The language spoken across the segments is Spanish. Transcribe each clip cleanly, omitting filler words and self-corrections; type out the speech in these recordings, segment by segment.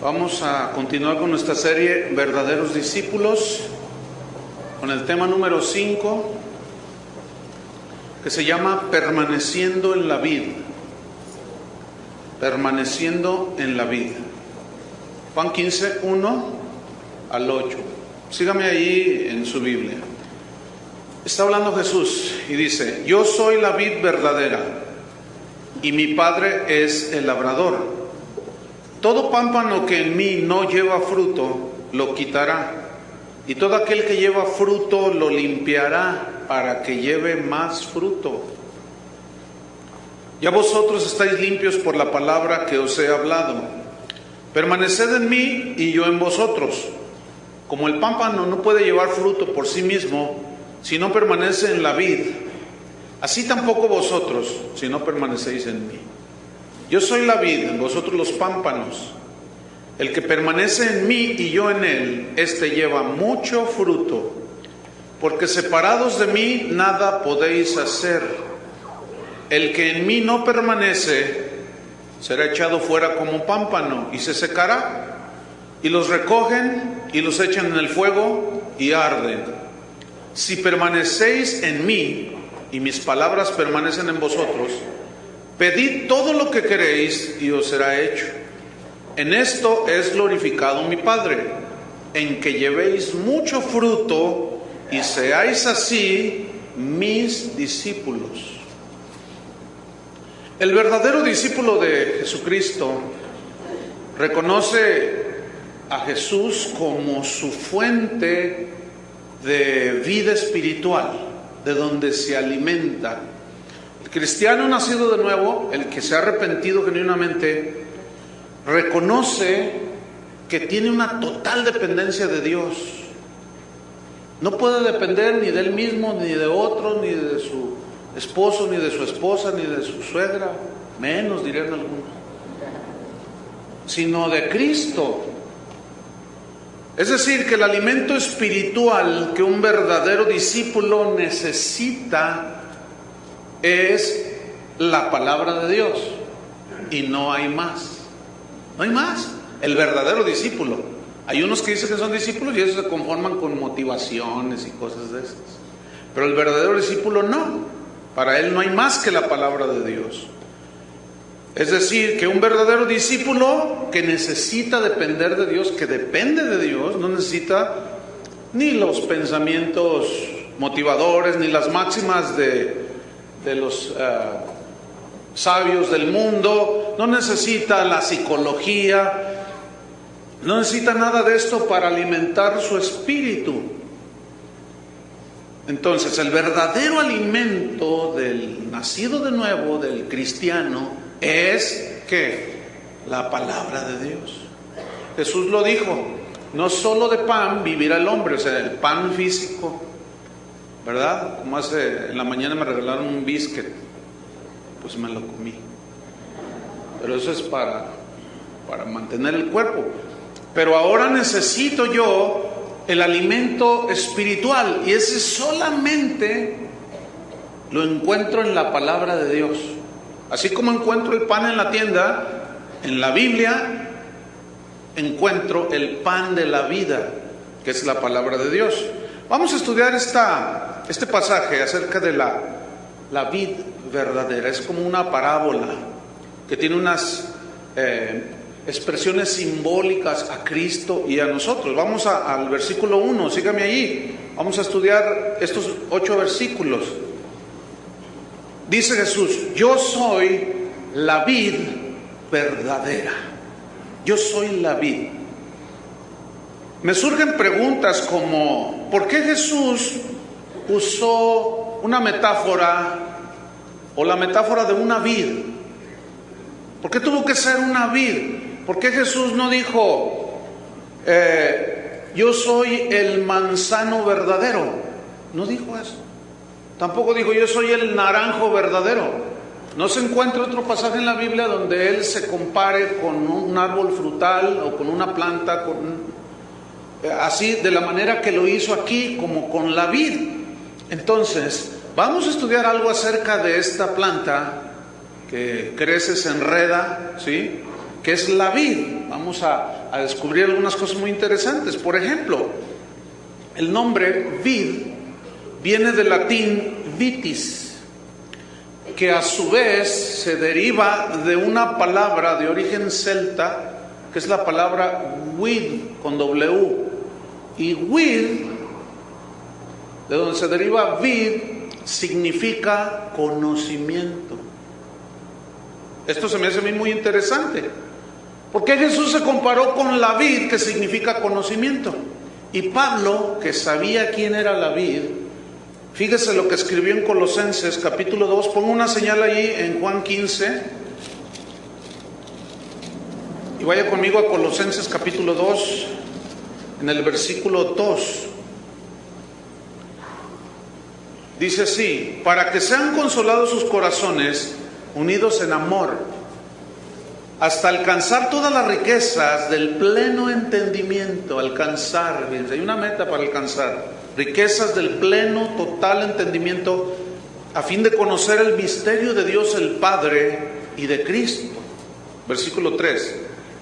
Vamos a continuar con nuestra serie Verdaderos Discípulos, con el tema número 5, que se llama Permaneciendo en la Vid. Permaneciendo en la Vid. Juan 15, 1 al 8. Sígame ahí en su Biblia. Está hablando Jesús y dice: yo soy la vid verdadera y mi Padre es el labrador. Todo pámpano que en mí no lleva fruto, lo quitará, y todo aquel que lleva fruto lo limpiará para que lleve más fruto. Ya vosotros estáis limpios por la palabra que os he hablado. Permaneced en mí y yo en vosotros. Como el pámpano no puede llevar fruto por sí mismo si no permanece en la vid, así tampoco vosotros si no permanecéis en mí. Yo soy la vid, vosotros los pámpanos. El que permanece en mí y yo en él, éste lleva mucho fruto, porque separados de mí nada podéis hacer. El que en mí no permanece será echado fuera como pámpano y se secará, y los recogen y los echan en el fuego y arden. Si permanecéis en mí y mis palabras permanecen en vosotros, pedid todo lo que queréis y os será hecho. En esto es glorificado mi Padre, en que llevéis mucho fruto y seáis así mis discípulos. El verdadero discípulo de Jesucristo reconoce a Jesús como su fuente de vida espiritual, de donde se alimenta. El cristiano nacido de nuevo, el que se ha arrepentido genuinamente, reconoce que tiene una total dependencia de Dios. No puede depender ni de él mismo, ni de otro, ni de su esposo, ni de su esposa, ni de su suegra, menos dirían algunos, sino de Cristo. Es decir, que el alimento espiritual que un verdadero discípulo necesita es la palabra de Dios, y no hay más. No hay más. El verdadero discípulo. Hay unos que dicen que son discípulos y esos se conforman con motivaciones y cosas de esas. Pero el verdadero discípulo no. Para él no hay más que la palabra de Dios. Es decir, que un verdadero discípulo que necesita depender de Dios, que depende de Dios, no necesita ni los pensamientos motivadores, ni las máximas de los sabios del mundo, no necesita la psicología, no necesita nada de esto para alimentar su espíritu. Entonces, el verdadero alimento del nacido de nuevo, del cristiano, es ¿qué? La palabra de Dios. Jesús lo dijo: no solo de pan vivirá el hombre, o sea, el pan físico, ¿verdad? Como hace en la mañana me regalaron un biscuit, pues me lo comí. Pero eso es para mantener el cuerpo. Pero ahora necesito yo el alimento espiritual, y ese solamente lo encuentro en la palabra de Dios. Así como encuentro el pan en la tienda, en la Biblia encuentro el pan de la vida, que es la palabra de Dios. Vamos a estudiar este pasaje acerca de la vid verdadera. Es como una parábola que tiene unas expresiones simbólicas a Cristo y a nosotros. Vamos al versículo 1, sígame allí. Vamos a estudiar estos 8 versículos. Dice Jesús: yo soy la vid verdadera. Yo soy la vid. Me surgen preguntas como: ¿por qué Jesús usó una metáfora o la metáfora de una vid? ¿Por qué tuvo que ser una vid? ¿Por qué Jesús no dijo yo soy el manzano verdadero? No dijo eso. Tampoco dijo yo soy el naranjo verdadero. No se encuentra otro pasaje en la Biblia donde él se compare con un árbol frutal o con una planta, así de la manera que lo hizo aquí, como con la vid. Entonces, vamos a estudiar algo acerca de esta planta que crece, se enreda, ¿sí? ¿qué es la vid? Vamos a descubrir algunas cosas muy interesantes. Por ejemplo, el nombre vid viene del latín vitis, que a su vez se deriva de una palabra de origen celta, que es la palabra vid con W. Y vid, de donde se deriva vid, significa conocimiento. Esto se me hace a mí muy interesante. ¿Por qué Jesús se comparó con la vid, que significa conocimiento? Y Pablo, que sabía quién era la vid, fíjese lo que escribió en Colosenses capítulo 2, pongo una señal ahí en Juan 15, y vaya conmigo a Colosenses capítulo 2, en el versículo 2. Dice así: para que sean consolados sus corazones, unidos en amor, hasta alcanzar todas las riquezas del pleno entendimiento. Alcanzar, fíjense, hay una meta para alcanzar. Riquezas del pleno, total entendimiento, a fin de conocer el misterio de Dios el Padre y de Cristo. Versículo 3.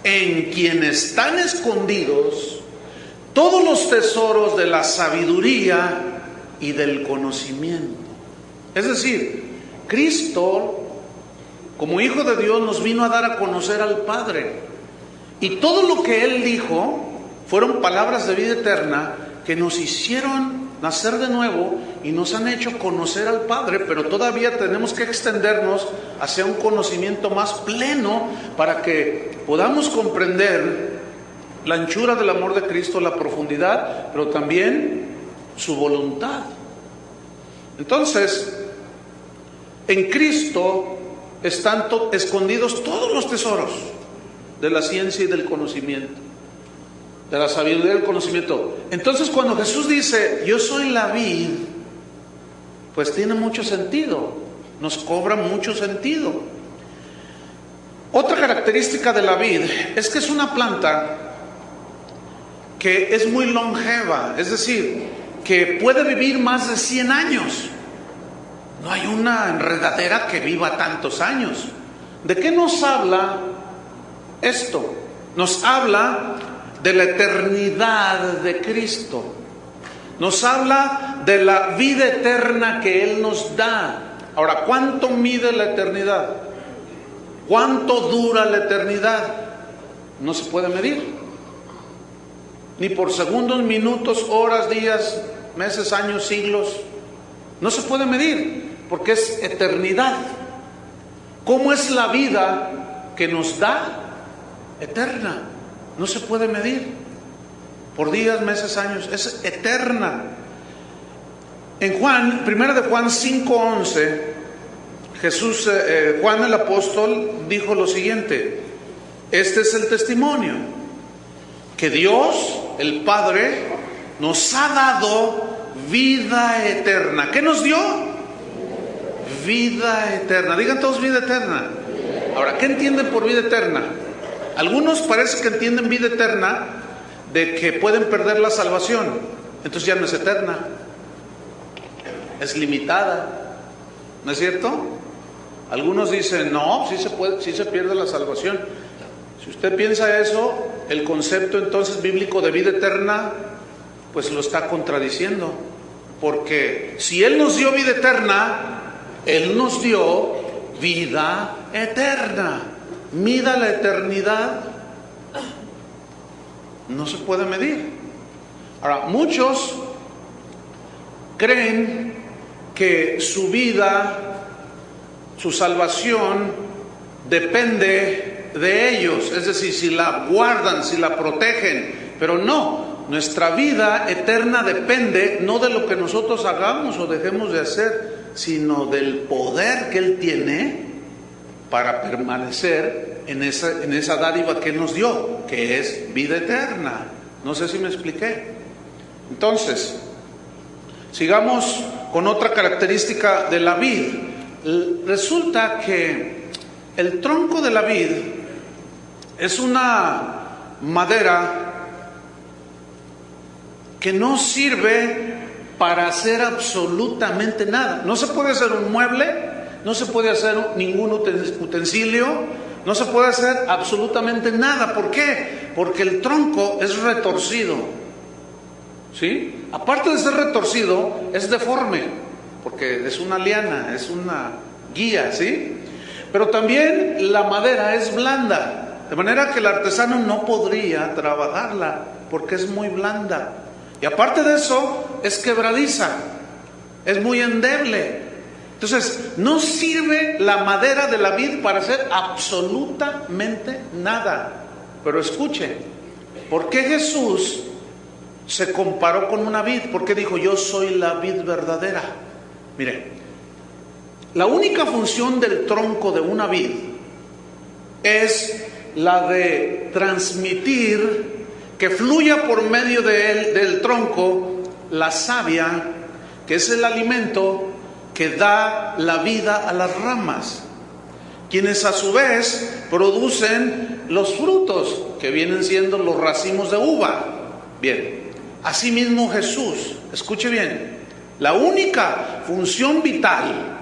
En quien están escondidos todos los tesoros de la sabiduría y del conocimiento. Es decir, Cristo, como Hijo de Dios, nos vino a dar a conocer al Padre. Y todo lo que Él dijo fueron palabras de vida eterna que nos hicieron nacer de nuevo y nos han hecho conocer al Padre, pero todavía tenemos que extendernos hacia un conocimiento más pleno para que podamos comprender la anchura del amor de Cristo, la profundidad, pero también su voluntad. Entonces, en Cristo están escondidos todos los tesoros de la ciencia y del conocimiento, de la sabiduría y del conocimiento. Entonces, cuando Jesús dice, yo soy la vid, pues tiene mucho sentido, nos cobra mucho sentido. Otra característica de la vid es que es una planta que es muy longeva, es decir, que puede vivir más de 100 años. No hay una enredadera que viva tantos años. ¿De qué nos habla esto? Nos habla de la eternidad de Cristo. Nos habla de la vida eterna que Él nos da. Ahora, ¿cuánto mide la eternidad? ¿Cuánto dura la eternidad? No se puede medir. Ni por segundos, minutos, horas, días, meses, años, siglos. No se puede medir, porque es eternidad. ¿Cómo es la vida que nos da? Eterna. No se puede medir por días, meses, años. Es eterna. En Juan, 1 de Juan 5:11, Jesús, Juan el apóstol dijo lo siguiente: este es el testimonio, que Dios, el Padre, nos ha dado vida eterna. ¿Qué nos dio? Vida eterna. Digan todos vida eterna. Ahora, ¿qué entienden por vida eterna? Algunos parece que entienden vida eterna de que pueden perder la salvación. Entonces ya no es eterna, es limitada. ¿No es cierto? Algunos dicen, no, sí se pierde la salvación. Si usted piensa eso, el concepto entonces bíblico de vida eterna, pues lo está contradiciendo. Porque si Él nos dio vida eterna, Él nos dio vida eterna. Mida la eternidad, no se puede medir. Ahora, muchos creen que su vida, su salvación, depende de ellos, es decir, si la guardan, si la protegen. Pero no, nuestra vida eterna depende no de lo que nosotros hagamos o dejemos de hacer, sino del poder que Él tiene para permanecer en esa dádiva que Él nos dio, que es vida eterna. No sé si me expliqué. Entonces, sigamos con otra característica de la vid. Resulta que el tronco de la vid es una madera que no sirve para hacer absolutamente nada. No se puede hacer un mueble, no se puede hacer ningún utensilio, No se puede hacer absolutamente nada. ¿Por qué? Porque el tronco es retorcido. ¿Sí? Aparte de ser retorcido, es deforme, porque es una liana, es una guía, ¿sí? Pero también la madera es blanda, de manera que el artesano no podría trabajarla, porque es muy blanda. Y aparte de eso, es quebradiza, es muy endeble. Entonces, no sirve la madera de la vid para hacer absolutamente nada. Pero escuche, ¿por qué Jesús se comparó con una vid? Porque dijo, yo soy la vid verdadera. Mire, la única función del tronco de una vid es la de transmitir, que fluya por medio de él, del tronco, la savia, que es el alimento que da la vida a las ramas, quienes a su vez producen los frutos, que vienen siendo los racimos de uva. Bien, asimismo Jesús, escuche bien, la única función vital,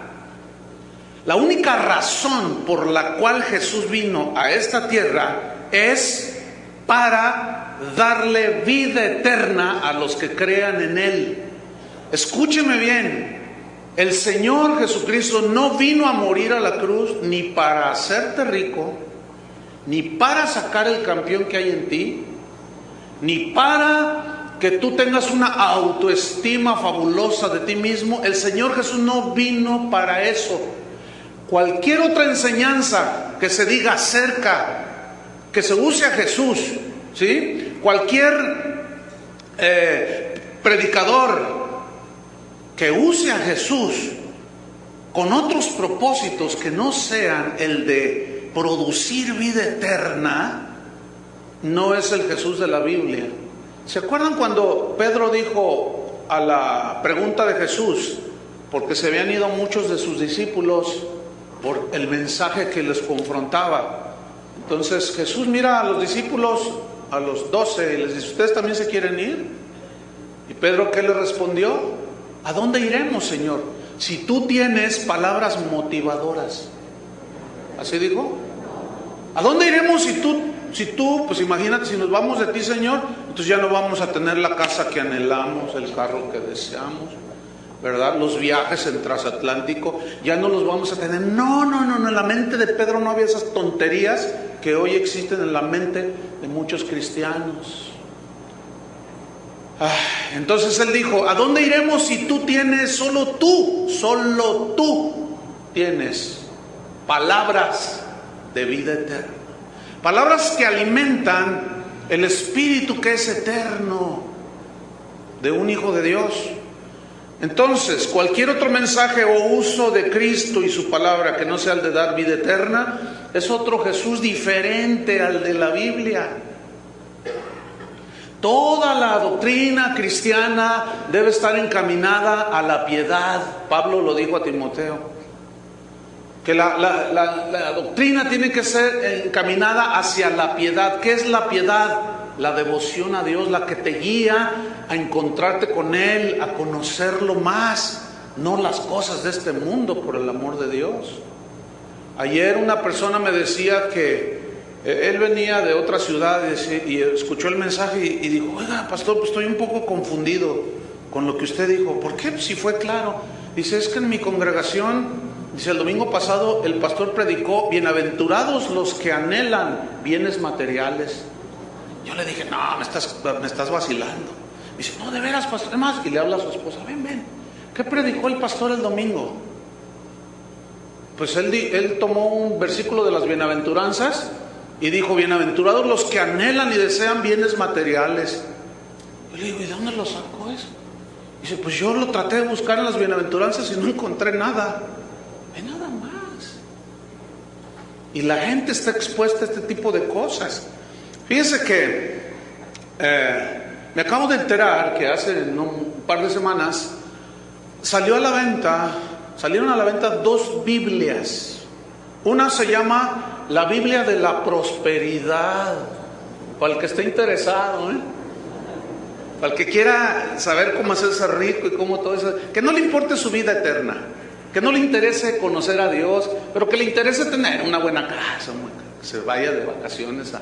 la única razón por la cual Jesús vino a esta tierra es para darle vida eterna a los que crean en Él. Escúcheme bien, el Señor Jesucristo no vino a morir a la cruz ni para hacerte rico, ni para sacar el campeón que hay en ti, ni para que tú tengas una autoestima fabulosa de ti mismo. El Señor Jesús no vino para eso. Cualquier otra enseñanza que se diga acerca, que se use a Jesús, ¿sí? Cualquier predicador que use a Jesús con otros propósitos que no sean el de producir vida eterna, no es el Jesús de la Biblia. ¿Se acuerdan cuando Pedro dijo a la pregunta de Jesús, porque se habían ido muchos de sus discípulos por el mensaje que les confrontaba? Entonces Jesús mira a los discípulos, a los 12, y les dice, ¿ustedes también se quieren ir? Y Pedro, ¿qué le respondió? ¿A dónde iremos, Señor? Si tú tienes palabras motivadoras. ¿Así dijo? ¿A dónde iremos si tú, pues imagínate, si nos vamos de ti, Señor, entonces ya no vamos a tener la casa que anhelamos, el carro que deseamos, ¿verdad? Los viajes en transatlántico, ya no los vamos a tener. No, en la mente de Pedro no había esas tonterías que hoy existen en la mente de muchos cristianos. Entonces él dijo, ¿a dónde iremos si tú tienes, solo tú tienes palabras de vida eterna? Palabras que alimentan el espíritu que es eterno de un hijo de Dios. Entonces, cualquier otro mensaje o uso de Cristo y su palabra que no sea el de dar vida eterna, es otro Jesús diferente al de la Biblia. Toda la doctrina cristiana debe estar encaminada a la piedad. Pablo lo dijo a Timoteo, que la doctrina tiene que ser encaminada hacia la piedad. ¿Qué es la piedad? La devoción a Dios, la que te guía a encontrarte con Él, a conocerlo más, no las cosas de este mundo, por el amor de Dios. Ayer una persona me decía que él venía de otra ciudad y escuchó el mensaje y dijo, oiga, pastor, pues estoy un poco confundido con lo que usted dijo. ¿Por qué? Pues si fue claro. Dice, es que en mi congregación, dice, el domingo pasado el pastor predicó, bienaventurados los que anhelan bienes materiales. Yo le dije, no, me estás vacilando. Dice, no, de veras, pastor. Además, y le habla a su esposa, ven, ¿qué predicó el pastor el domingo? Pues él tomó un versículo de las bienaventuranzas y dijo, bienaventurados los que anhelan y desean bienes materiales. Yo le digo, ¿y de dónde lo sacó eso? Dice, pues yo lo traté de buscar en las bienaventuranzas y no encontré nada. Nada más. Y la gente está expuesta a este tipo de cosas. Fíjense que me acabo de enterar que hace un par de semanas salieron a la venta 2 Biblias. Una se llama la Biblia de la Prosperidad, para el que esté interesado, para el que quiera saber cómo hacerse rico y cómo todo eso, que no le importe su vida eterna, que no le interese conocer a Dios, pero que le interese tener una buena casa, que se vaya de vacaciones a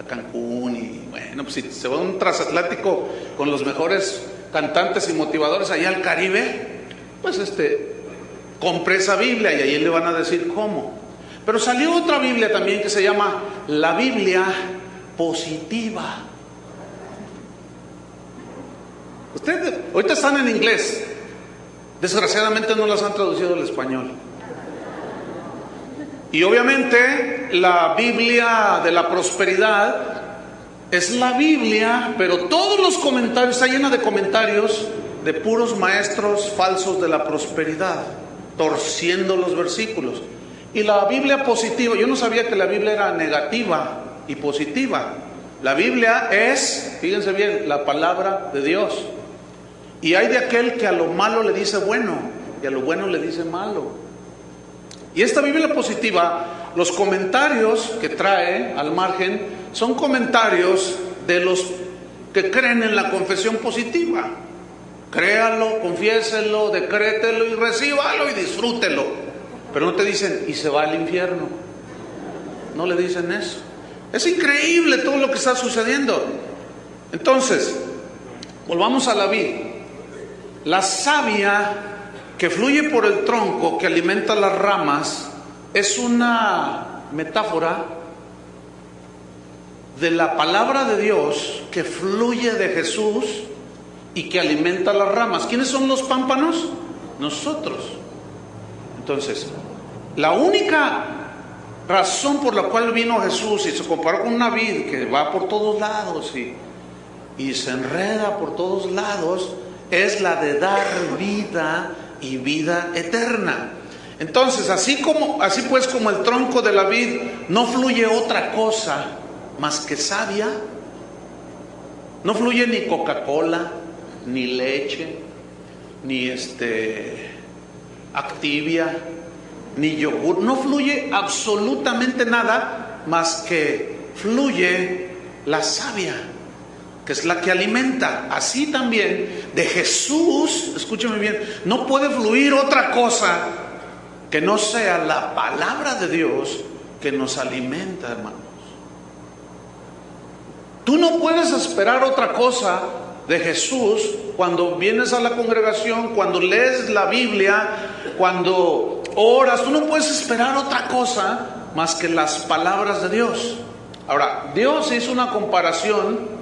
Cancún, y bueno, pues si se va a un transatlántico con los mejores cantantes y motivadores allá al Caribe, pues compre esa Biblia y ahí le van a decir cómo. Pero salió otra Biblia también que se llama la Biblia positiva. Ustedes ahorita están en inglés, desgraciadamente no las han traducido al español. Y obviamente la Biblia de la prosperidad es la Biblia, pero todos los comentarios, está llena de comentarios de puros maestros falsos de la prosperidad, torciendo los versículos. Y la Biblia positiva, yo no sabía que la Biblia era negativa y positiva. La Biblia es, fíjense bien, la palabra de Dios. Y hay de aquel que a lo malo le dice bueno y a lo bueno le dice malo. Y esta Biblia positiva, los comentarios que trae al margen son comentarios de los que creen en la confesión positiva. Créalo, confiéselo, decrételo y recíbalo y disfrútelo. Pero no te dicen, y se va al infierno. No le dicen eso. Es increíble todo lo que está sucediendo. Entonces, volvamos a la vid. La savia que fluye por el tronco, que alimenta las ramas, es una metáfora de la palabra de Dios que fluye de Jesús y que alimenta las ramas. ¿Quiénes son los pámpanos? Nosotros. Entonces, la única razón por la cual vino Jesús y se comparó con una vid que va por todos lados y se enreda por todos lados, es la de dar vida y vida eterna. Entonces, así pues como el tronco de la vid no fluye otra cosa más que savia, no fluye ni Coca-Cola, ni leche, ni Activia, ni yogur, no fluye absolutamente nada más que fluye la savia, que es la que alimenta. Así también de Jesús, escúchame bien, no puede fluir otra cosa que no sea la palabra de Dios que nos alimenta, hermanos. Tú no puedes esperar otra cosa de Jesús cuando vienes a la congregación, cuando lees la Biblia, cuando oras. Tú no puedes esperar otra cosa más que las palabras de Dios. Ahora, Dios hizo una comparación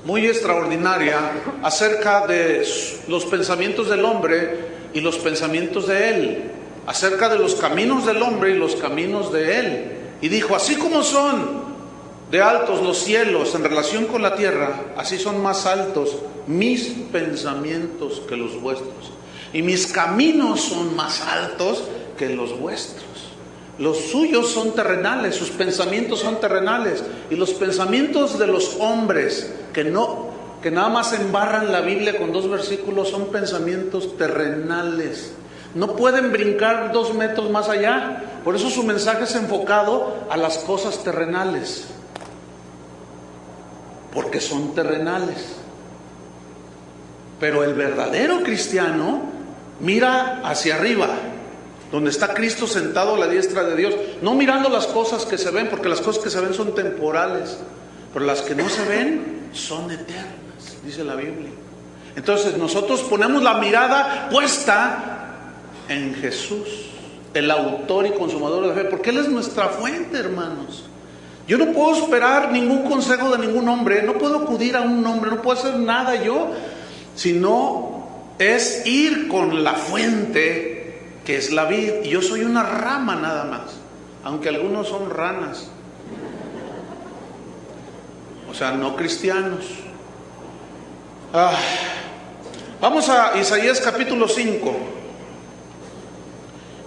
muy extraordinaria acerca de los pensamientos del hombre y los pensamientos de Él, acerca de los caminos del hombre y los caminos de Él. Y dijo, así como son de altos los cielos en relación con la tierra, así son más altos mis pensamientos que los vuestros, y mis caminos son más altos que los vuestros. Los suyos son terrenales, sus pensamientos son terrenales, y los pensamientos de los hombres que nada más embarran la Biblia con 2 versículos son pensamientos terrenales. No pueden brincar 2 metros más allá. Por eso su mensaje es enfocado a las cosas terrenales, porque son terrenales. Pero el verdadero cristiano mira hacia arriba, donde está Cristo sentado a la diestra de Dios, no mirando las cosas que se ven, porque las cosas que se ven son temporales, pero las que no se ven son eternas, dice la Biblia. Entonces nosotros ponemos la mirada puesta en Jesús, el autor y consumador de la fe, porque Él es nuestra fuente, hermanos. Yo no puedo esperar ningún consejo de ningún hombre, no puedo acudir a un hombre, no puedo hacer nada yo, sino es ir con la fuente que es la vid, y yo soy una rama nada más, aunque algunos son ranas, o sea, no cristianos. Vamos a Isaías capítulo 5.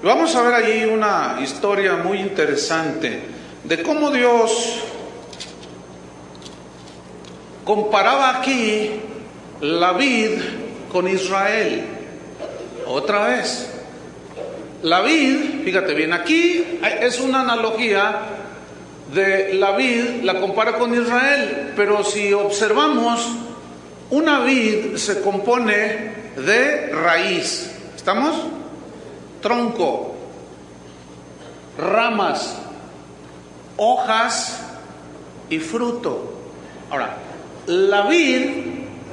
Vamos a ver allí una historia muy interesante de cómo Dios comparaba aquí la vid con Israel. Otra vez, la vid, fíjate bien, aquí es una analogía de la vid, la compara con Israel, pero si observamos, una vid se compone de raíz, ¿estamos? Tronco, ramas, hojas y fruto. Ahora, la vid,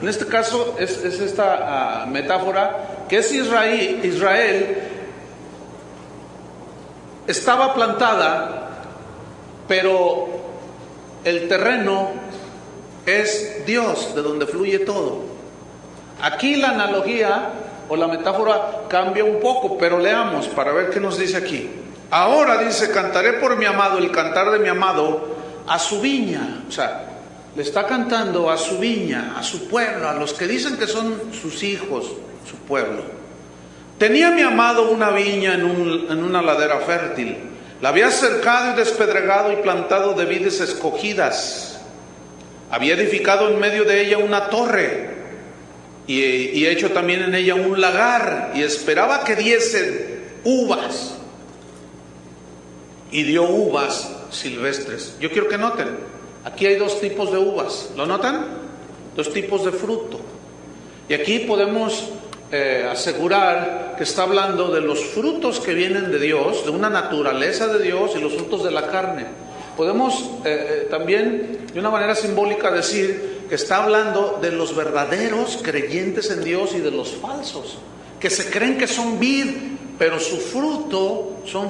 en este caso es esta metáfora, que es Israel, estaba plantada, pero el terreno es Dios, de donde fluye todo. Aquí la analogía o la metáfora cambia un poco, pero leamos para ver qué nos dice aquí. Ahora dice, cantaré por mi amado, el cantar de mi amado, a su viña. O sea, le está cantando a su viña, a su pueblo, a los que dicen que son sus hijos, su pueblo. Tenía mi amado una viña en una ladera fértil. La había cercado y despedregado y plantado de vides escogidas. Había edificado en medio de ella una torre y hecho también en ella un lagar, y esperaba que diesen uvas. Y dio uvas silvestres. Yo quiero que noten, aquí hay dos tipos de uvas. ¿Lo notan? Dos tipos de fruto. Y aquí podemos asegurar que está hablando de los frutos que vienen de Dios, de una naturaleza de Dios, y los frutos de la carne. Podemos también de una manera simbólica decir que está hablando de los verdaderos creyentes en Dios y de los falsos, que se creen que son vid, pero su fruto son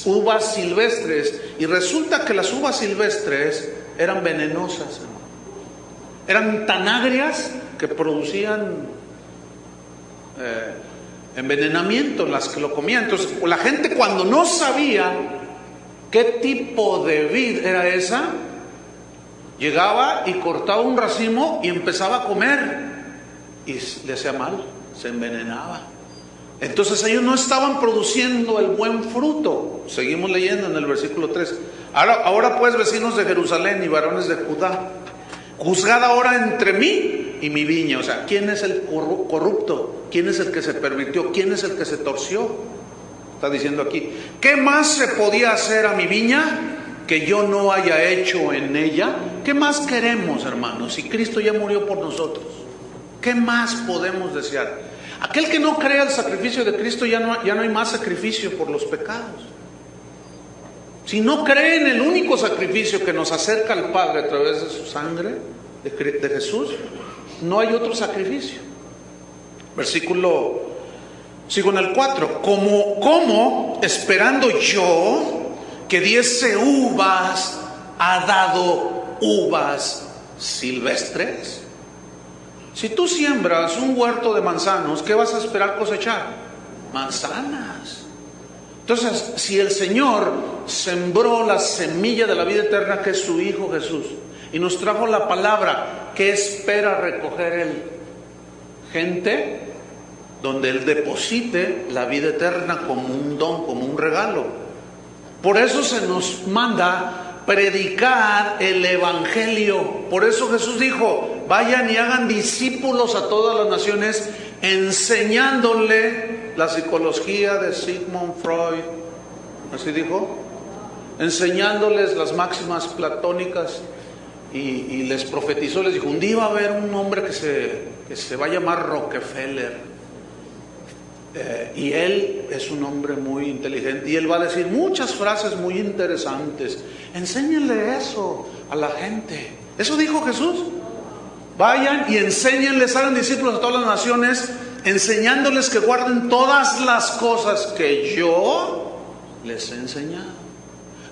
uvas silvestres. Y resulta que las uvas silvestres eran venenosas, eran tan agrias que producían envenenamiento en las que lo comían. Entonces la gente, cuando no sabía qué tipo de vid era esa, llegaba y cortaba un racimo y empezaba a comer, y le hacía mal, se envenenaba. Entonces ellos no estaban produciendo el buen fruto. Seguimos leyendo en el versículo 3. Ahora pues, vecinos de Jerusalén y varones de Judá, juzgad ahora entre mí y mi viña. O sea, ¿quién es el corrupto? ¿Quién es el que se pervirtió? ¿Quién es el que se torció? Está diciendo aquí, ¿qué más se podía hacer a mi viña que yo no haya hecho en ella? ¿Qué más queremos, hermanos? Si Cristo ya murió por nosotros, ¿qué más podemos desear? Aquel que no crea el sacrificio de Cristo, ya no hay más sacrificio por los pecados. Si no cree en el único sacrificio que nos acerca al Padre a través de su sangre, de Jesús, no hay otro sacrificio. Sigo en el 4. ¿Cómo esperando yo que diese uvas, ha dado uvas silvestres? Si tú siembras un huerto de manzanos, ¿qué vas a esperar cosechar? Manzanas. Entonces, si el Señor sembró la semilla de la vida eterna, que es su Hijo Jesús, y nos trajo la palabra, ¿qué espera recoger Él? Gente donde Él deposite la vida eterna como un don, como un regalo. Por eso se nos manda predicar el Evangelio. Por eso Jesús dijo, vayan y hagan discípulos a todas las naciones, enseñándole la psicología de Sigmund Freud, así dijo, enseñándoles las máximas platónicas, y les profetizó, les dijo, un día va a haber un hombre que se va a llamar Rockefeller, y él es un hombre muy inteligente, y él va a decir muchas frases muy interesantes. Enséñenle eso a la gente. Eso dijo Jesús. Vayan y enséñenles, hagan discípulos a todas las naciones, enseñándoles que guarden todas las cosas que yo les he enseñado.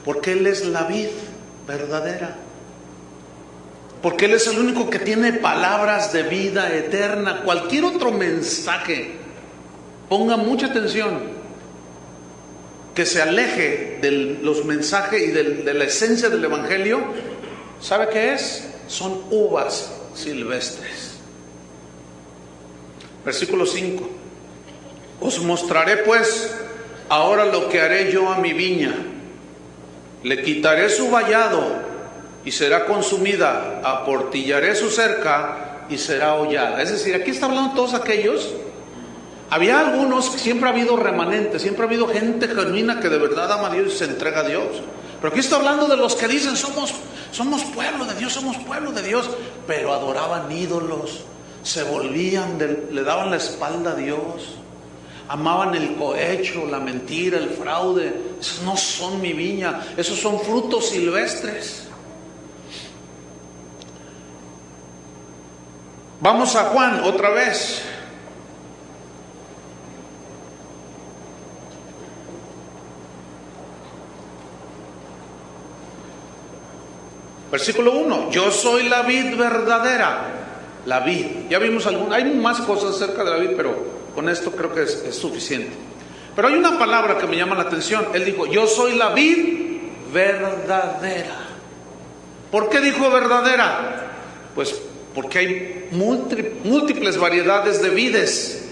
Porque Él es la vid verdadera. Porque Él es el único que tiene palabras de vida eterna. Cualquier otro mensaje, ponga mucha atención, que se aleje de los mensajes y de la esencia del Evangelio, ¿sabe qué es? Son uvas silvestres. Versículo 5. Os mostraré pues ahora lo que haré yo a mi viña. Le quitaré su vallado y será consumida, aportillaré su cerca y será hollada. Es decir, aquí está hablando de todos aquellos. Había algunos, siempre ha habido remanentes, siempre ha habido gente genuina que de verdad ama a Dios y se entrega a Dios. Pero aquí está hablando de los que dicen, somos pueblo de Dios, somos pueblo de Dios, pero adoraban ídolos, se volvían, le daban la espalda a Dios. amaban el cohecho, la mentira, el fraude. Esos no son mi viña, esos son frutos silvestres. Vamos a Juan otra vez. Versículo 1. Yo soy la vid verdadera. La vid. Ya vimos hay más cosas acerca de la vid, pero con esto creo que es suficiente. Pero hay una palabra que me llama la atención. Él dijo, yo soy la vid verdadera. ¿Por qué dijo verdadera? Pues porque hay múltiples variedades de vides.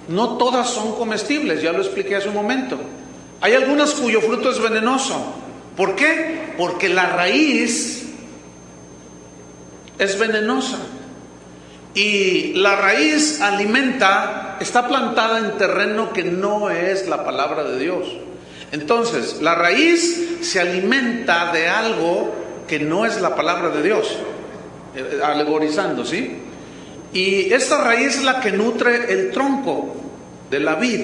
No todas son comestibles, ya lo expliqué hace un momento. Hay algunas cuyo fruto es venenoso. ¿Por qué? Porque la raíz es venenosa. Y la raíz está plantada en terreno que no es la palabra de Dios. Entonces, la raíz se alimenta de algo que no es la palabra de Dios. Alegorizando, ¿sí? Y esta raíz es la que nutre el tronco de la vid,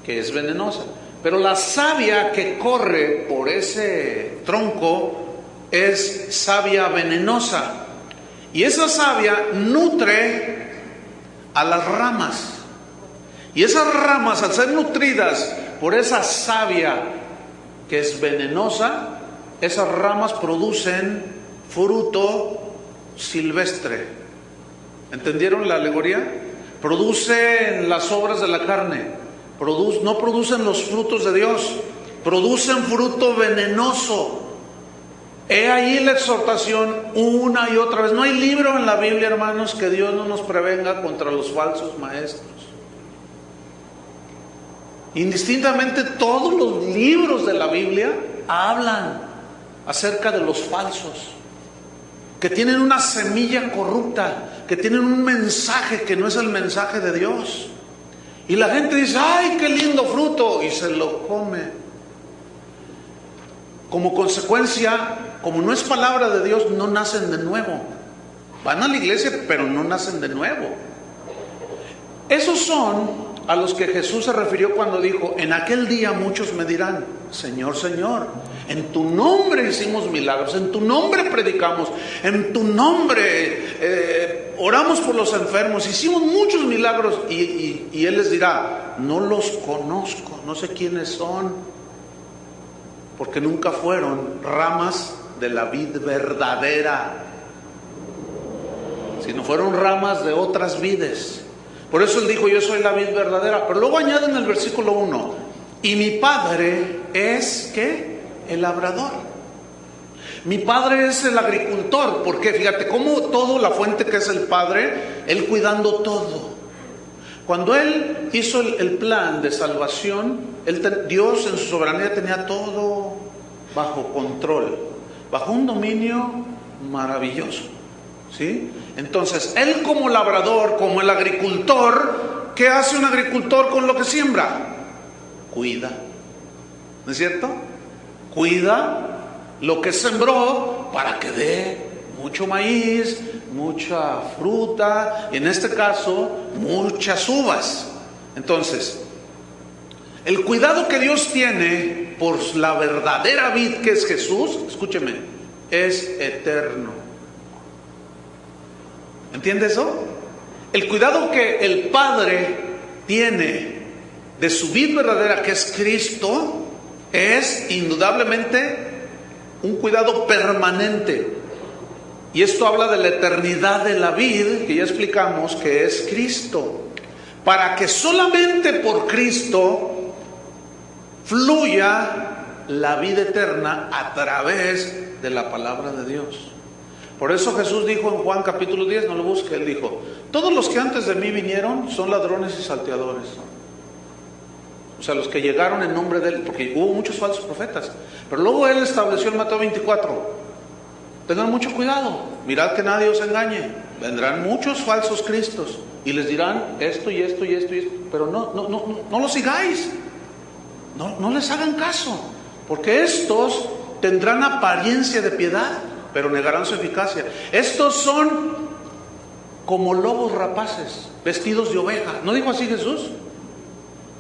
que es venenosa. Pero la savia que corre por ese tronco es savia venenosa. Y esa savia nutre a las ramas. Y esas ramas, al ser nutridas por esa savia que es venenosa, esas ramas producen fruto silvestre. ¿Entendieron la alegoría? Producen las obras de la carne. No producen los frutos de Dios, producen fruto venenoso. He ahí la exhortación una y otra vez. No hay libro en la Biblia, hermanos, que Dios no nos prevenga contra los falsos maestros. Indistintamente, todos los libros de la Biblia hablan acerca de los falsos, que tienen una semilla corrupta, que tienen un mensaje que no es el mensaje de Dios. Y la gente dice, ¡ay, qué lindo fruto! Y se lo come. Como consecuencia, como no es palabra de Dios, no nacen de nuevo. Van a la iglesia, pero no nacen de nuevo. Esos son a los que Jesús se refirió cuando dijo, en aquel día muchos me dirán, Señor, Señor, en tu nombre hicimos milagros, en tu nombre predicamos, en tu nombre oramos por los enfermos, hicimos muchos milagros. Y Él les dirá, no los conozco, no sé quiénes son, porque nunca fueron ramas de la vid verdadera, sino fueron ramas de otras vides. Por eso Él dijo, yo soy la vid verdadera. Pero luego añade en el versículo 1, y mi Padre es, ¿qué? El labrador. Mi Padre es el agricultor. ¿Por qué? Fíjate, cómo todo, la fuente que es el Padre, Él cuidando todo. Cuando Él hizo el plan de salvación, Dios en su soberanía tenía todo bajo control, bajo un dominio maravilloso, ¿sí? Entonces, Él como labrador, como el agricultor, ¿qué hace un agricultor con lo que siembra? Cuida, ¿no es cierto? Cuida lo que sembró para que dé mucho maíz, mucha fruta, y en este caso, muchas uvas. Entonces, el cuidado que Dios tiene por la verdadera vid que es Jesús, escúcheme, es eterno. ¿Entiende eso? El cuidado que el Padre tiene de su vid verdadera, que es Cristo, es indudablemente un cuidado permanente. Y esto habla de la eternidad de la vid, que ya explicamos que es Cristo. Para que solamente por Cristo fluya la vida eterna a través de la palabra de Dios. Por eso Jesús dijo en Juan capítulo 10, no lo busque, Él dijo, todos los que antes de mí vinieron son ladrones y salteadores. O sea, los que llegaron en nombre de Él, porque hubo muchos falsos profetas. Pero luego Él estableció en Mateo 24, tengan mucho cuidado, mirad que nadie os engañe. Vendrán muchos falsos cristos y les dirán esto y esto y esto y esto, pero no lo sigáis, no les hagan caso, porque estos tendrán apariencia de piedad, pero negarán su eficacia. Estos son como lobos rapaces, vestidos de oveja. ¿No dijo así Jesús?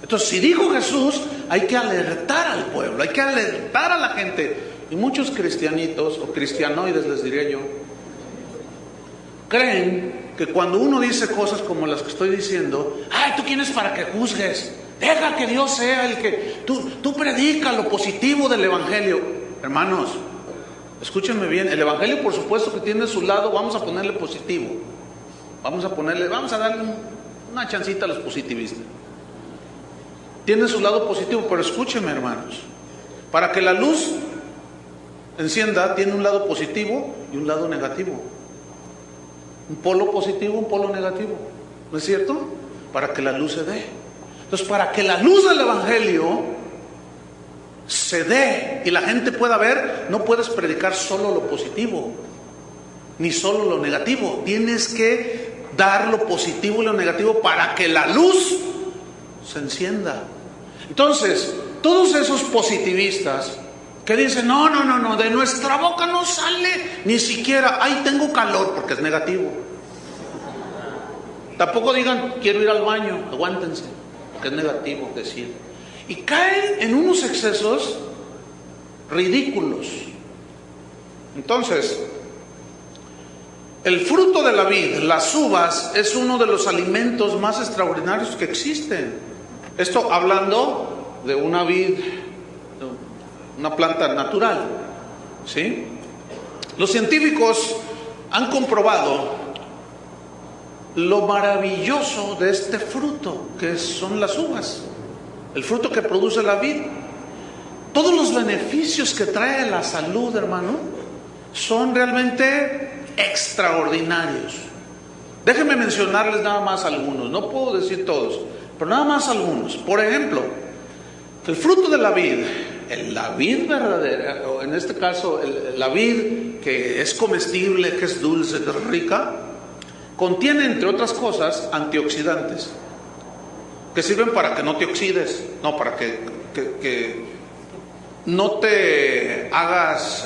Entonces, si dijo Jesús, hay que alertar al pueblo, hay que alertar a la gente. Y muchos cristianitos, o cristianoides les diría yo, creen que cuando uno dice cosas como las que estoy diciendo, ay, ¿tú quién eres para que juzgues? Deja que Dios sea el que... Tú predica lo positivo del Evangelio. Hermanos, escúchenme bien, el Evangelio por supuesto que tiene su lado, vamos a ponerle positivo. Vamos a darle una chancita a los positivistas. Tiene su lado positivo, pero escúchenme, hermanos. Para que la luz encienda, tiene un lado positivo y un lado negativo. Un polo positivo, un polo negativo. ¿No es cierto? Para que la luz se dé. Entonces, para que la luz del Evangelio se dé y la gente pueda ver, no puedes predicar solo lo positivo, ni solo lo negativo. Tienes que dar lo positivo y lo negativo para que la luz se encienda. Entonces, todos esos positivistas que dicen, no, de nuestra boca no sale ni siquiera, ay, tengo calor, porque es negativo. Tampoco digan, quiero ir al baño, aguántense, porque es negativo decir. Y caen en unos excesos ridículos. Entonces, el fruto de la vid, las uvas, es uno de los alimentos más extraordinarios que existen. Esto hablando de una vid, una planta natural, ¿sí? Los científicos han comprobado lo maravilloso de este fruto, que son las uvas, el fruto que produce la vid. Todos los beneficios que trae la salud, hermano, son realmente extraordinarios. Déjenme mencionarles nada más algunos, no puedo decir todos, pero nada más algunos. Por ejemplo, el fruto de la vid verdadera, o en este caso la vid que es comestible, que es dulce, que es rica, contiene, entre otras cosas, antioxidantes que sirven para que no te oxides, no, para que no te hagas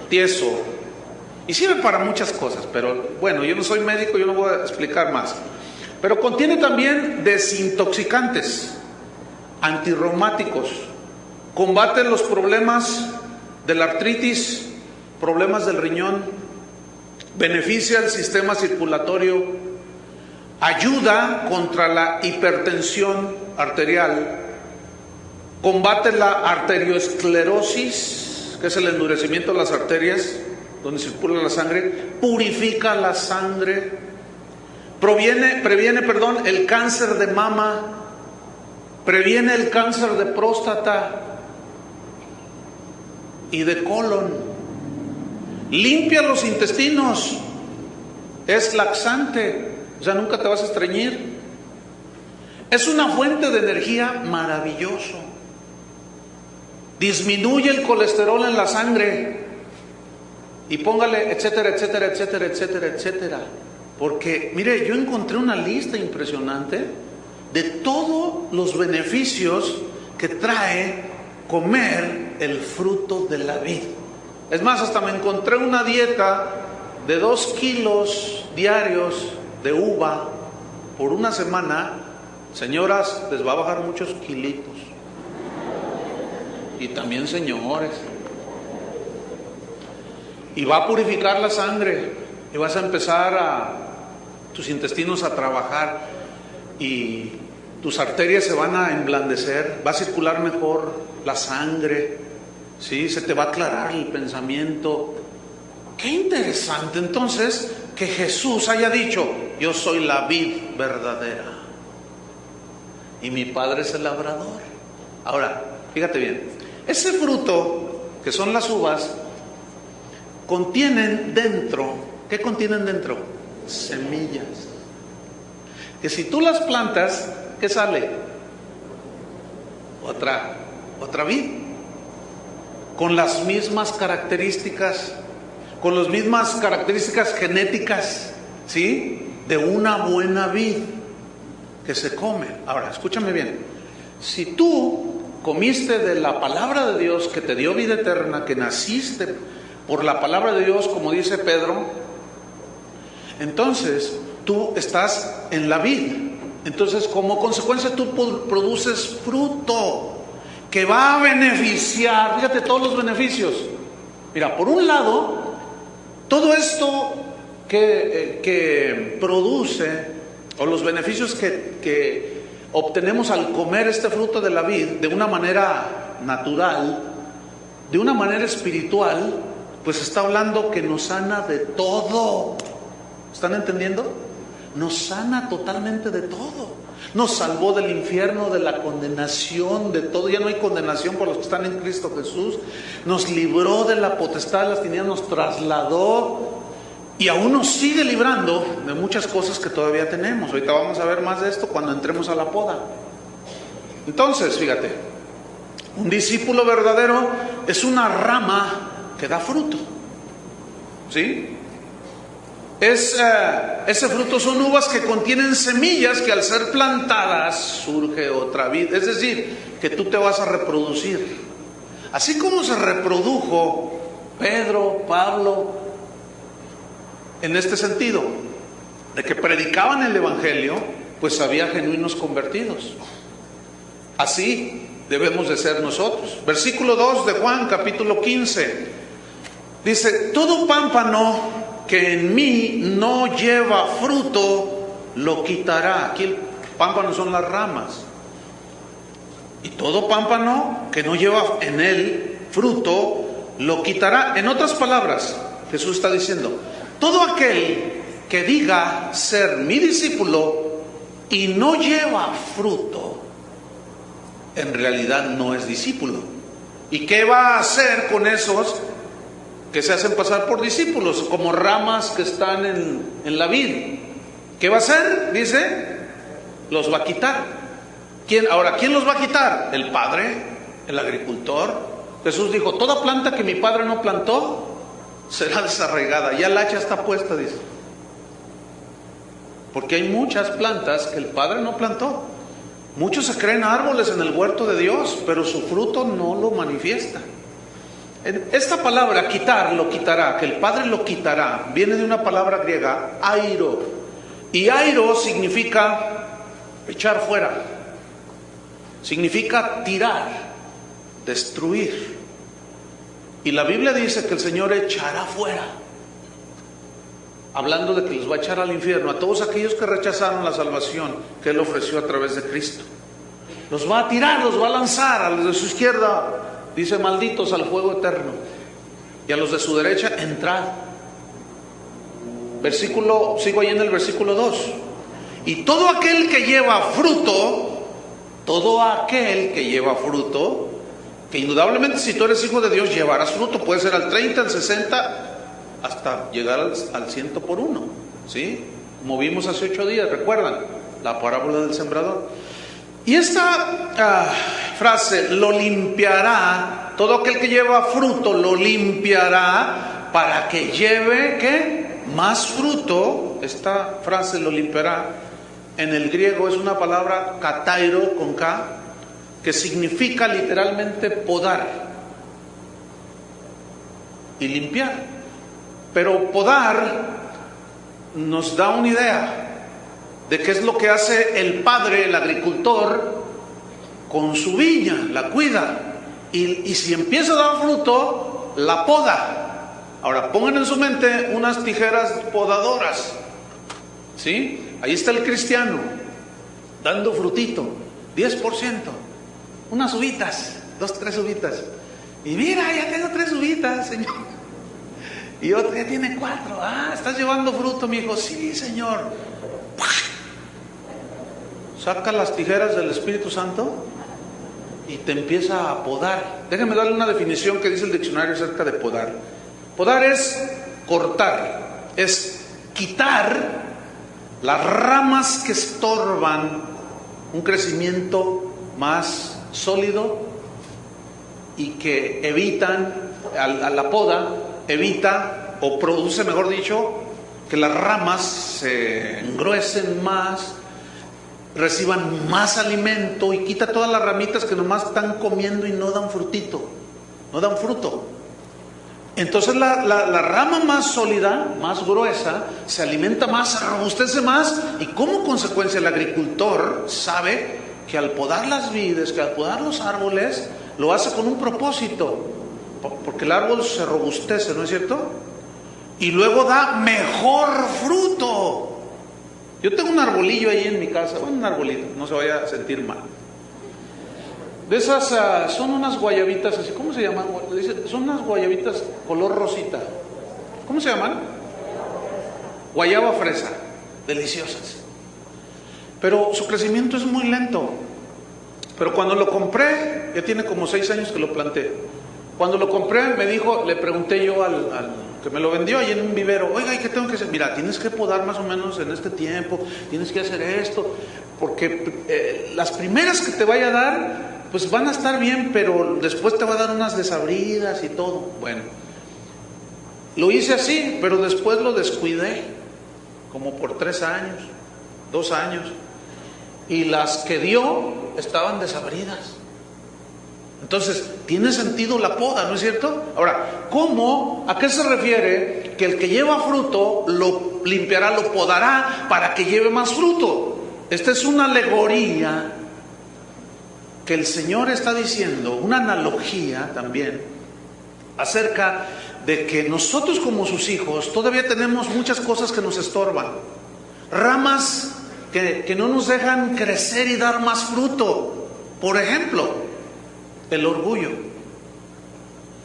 tieso, y sirve para muchas cosas, pero bueno, yo no soy médico, yo no voy a explicar más. Pero contiene también desintoxicantes, antirreumáticos, combate los problemas de la artritis, problemas del riñón, beneficia el sistema circulatorio, ayuda contra la hipertensión arterial, combate la arteriosclerosis, que es el endurecimiento de las arterias donde circula la sangre, purifica la sangre, previene el cáncer de mama, previene el cáncer de próstata y de colon, limpia los intestinos, es laxante, o sea, nunca te vas a estreñir, es una fuente de energía maravilloso, disminuye el colesterol en la sangre, y póngale etcétera, etcétera, etcétera, etcétera, etcétera. Porque, mire, yo encontré una lista impresionante de todos los beneficios que trae comer el fruto de la vid. Es más, hasta me encontré una dieta de 2 kilos diarios de uva por una semana. Señoras, les va a bajar muchos kilitos. Y también señores. Y va a purificar la sangre. Y vas a empezar tus intestinos a trabajar. Y tus arterias se van a emblandecer. Va a circular mejor la sangre. ¿Sí? Se te va a aclarar el pensamiento. Qué interesante entonces que Jesús haya dicho: yo soy la vid verdadera y mi Padre es el labrador. Ahora, fíjate bien, ese fruto que son las uvas contienen dentro, ¿qué contienen dentro? Semillas, que si tú las plantas, ¿qué sale? Otra vid, con las mismas características, con las mismas características genéticas, ¿sí? De una buena vid que se come. Ahora, escúchame bien, si tú comiste de la palabra de Dios que te dio vida eterna, que naciste por la palabra de Dios, como dice Pedro, Entonces, tú estás en la vid. Entonces, como consecuencia, tú produces fruto que va a beneficiar. Fíjate todos los beneficios. Mira, por un lado, todo esto que produce, o los beneficios que obtenemos al comer este fruto de la vid de una manera natural, de una manera espiritual, pues está hablando que nos sana de todo. ¿Están entendiendo? Nos sana totalmente de todo. Nos salvó del infierno, de la condenación, de todo. Ya no hay condenación por los que están en Cristo Jesús. Nos libró de la potestad de las tinieblas, nos trasladó y aún nos sigue librando de muchas cosas que todavía tenemos. Ahorita vamos a ver más de esto cuando entremos a la poda. Entonces, fíjate, un discípulo verdadero es una rama que da fruto. ¿Sí? Ese fruto son uvas que contienen semillas que al ser plantadas surge otra vid. Es decir, que tú te vas a reproducir. Así como se reprodujo Pedro, Pablo, en este sentido, de que predicaban el Evangelio, pues había genuinos convertidos. Así debemos de ser nosotros. Versículo 2 de Juan, capítulo 15. Dice, todo pámpano que en mí no lleva fruto, lo quitará. Aquí el pámpano son las ramas. Y todo pámpano que no lleva en él fruto, lo quitará. En otras palabras, Jesús está diciendo, todo aquel que diga ser mi discípulo y no lleva fruto, en realidad no es discípulo. ¿Y qué va a hacer con esos que se hacen pasar por discípulos, como ramas que están en la vid? ¿Qué va a hacer? Dice, los va a quitar. Ahora, ¿quién los va a quitar? El Padre, el agricultor. Jesús dijo, toda planta que mi Padre no plantó será desarraigada. Ya la hacha está puesta, dice. Porque hay muchas plantas que el Padre no plantó. Muchos se creen árboles en el huerto de Dios, pero su fruto no lo manifiesta. Esta palabra quitar, lo quitará, que el Padre lo quitará, viene de una palabra griega, airo. Y airo significa echar fuera, significa tirar, destruir. Y la Biblia dice que el Señor echará fuera, hablando de que los va a echar al infierno a todos aquellos que rechazaron la salvación que Él ofreció a través de Cristo. Los va a tirar, los va a lanzar. A los de su izquierda dice, malditos al fuego eterno, y a los de su derecha, entrad. Sigo ahí en el versículo 2. Y todo aquel que lleva fruto, que indudablemente si tú eres hijo de Dios llevarás fruto, puede ser al 30, al 60, hasta llegar al 100 por uno. ¿Sí? Movimos hace 8 días, ¿recuerdan? La parábola del sembrador. Y esta frase, lo limpiará, todo aquel que lleva fruto lo limpiará para que lleve, ¿qué? Más fruto. Esta frase, lo limpiará, en el griego es una palabra katairo, con K, que significa literalmente podar y limpiar. Pero podar nos da una idea de qué es lo que hace el padre, el agricultor, con su viña. La cuida, y si empieza a dar fruto, la poda. Ahora pongan en su mente unas tijeras podadoras, ¿sí? Ahí está el cristiano dando frutito, 10%, unas uvitas, 2, 3 uvitas, y mira, ya tengo 3 uvitas, Señor. Y otro ya tiene 4. ¿Estás llevando fruto, mi hijo? Sí, Señor. Saca las tijeras del Espíritu Santo y te empieza a podar. Déjenme darle una definición que dice el diccionario acerca de podar. Podar es cortar, es quitar las ramas que estorban un crecimiento más sólido y que evitan, a la poda, evita o produce, mejor dicho, que las ramas se engruesen más, reciban más alimento, y quita todas las ramitas que nomás están comiendo y no dan frutito, no dan fruto. Entonces la rama más sólida, más gruesa, se alimenta más, se robustece más, y como consecuencia el agricultor sabe que al podar las vides, que al podar los árboles, lo hace con un propósito, porque el árbol se robustece, ¿no es cierto? Y luego da mejor fruto. Yo tengo un arbolillo ahí en mi casa, bueno, un arbolito, no se vaya a sentir mal. De esas son unas guayabitas así, ¿cómo se llaman? Son unas guayabitas color rosita. ¿Cómo se llaman? Guayaba fresa, deliciosas. Pero su crecimiento es muy lento. Pero cuando lo compré, ya tiene como 6 años que lo planté. Cuando lo compré me dijo, le pregunté yo al que me lo vendió ahí en un vivero, oiga, ¿y qué tengo que hacer? Mira, tienes que podar más o menos en este tiempo, tienes que hacer esto, porque las primeras que te vaya a dar, pues van a estar bien, pero después te va a dar unas desabridas y todo. Bueno, lo hice así, pero después lo descuidé, como por 3 años, 2 años, y las que dio estaban desabridas. Entonces, tiene sentido la poda, ¿no es cierto? Ahora, ¿cómo? ¿A qué se refiere? Que el que lleva fruto lo limpiará, lo podará para que lleve más fruto. Esta es una alegoría que el Señor está diciendo, una analogía también, acerca de que nosotros como sus hijos todavía tenemos muchas cosas que nos estorban. Ramas que no nos dejan crecer y dar más fruto. Por ejemplo, el orgullo.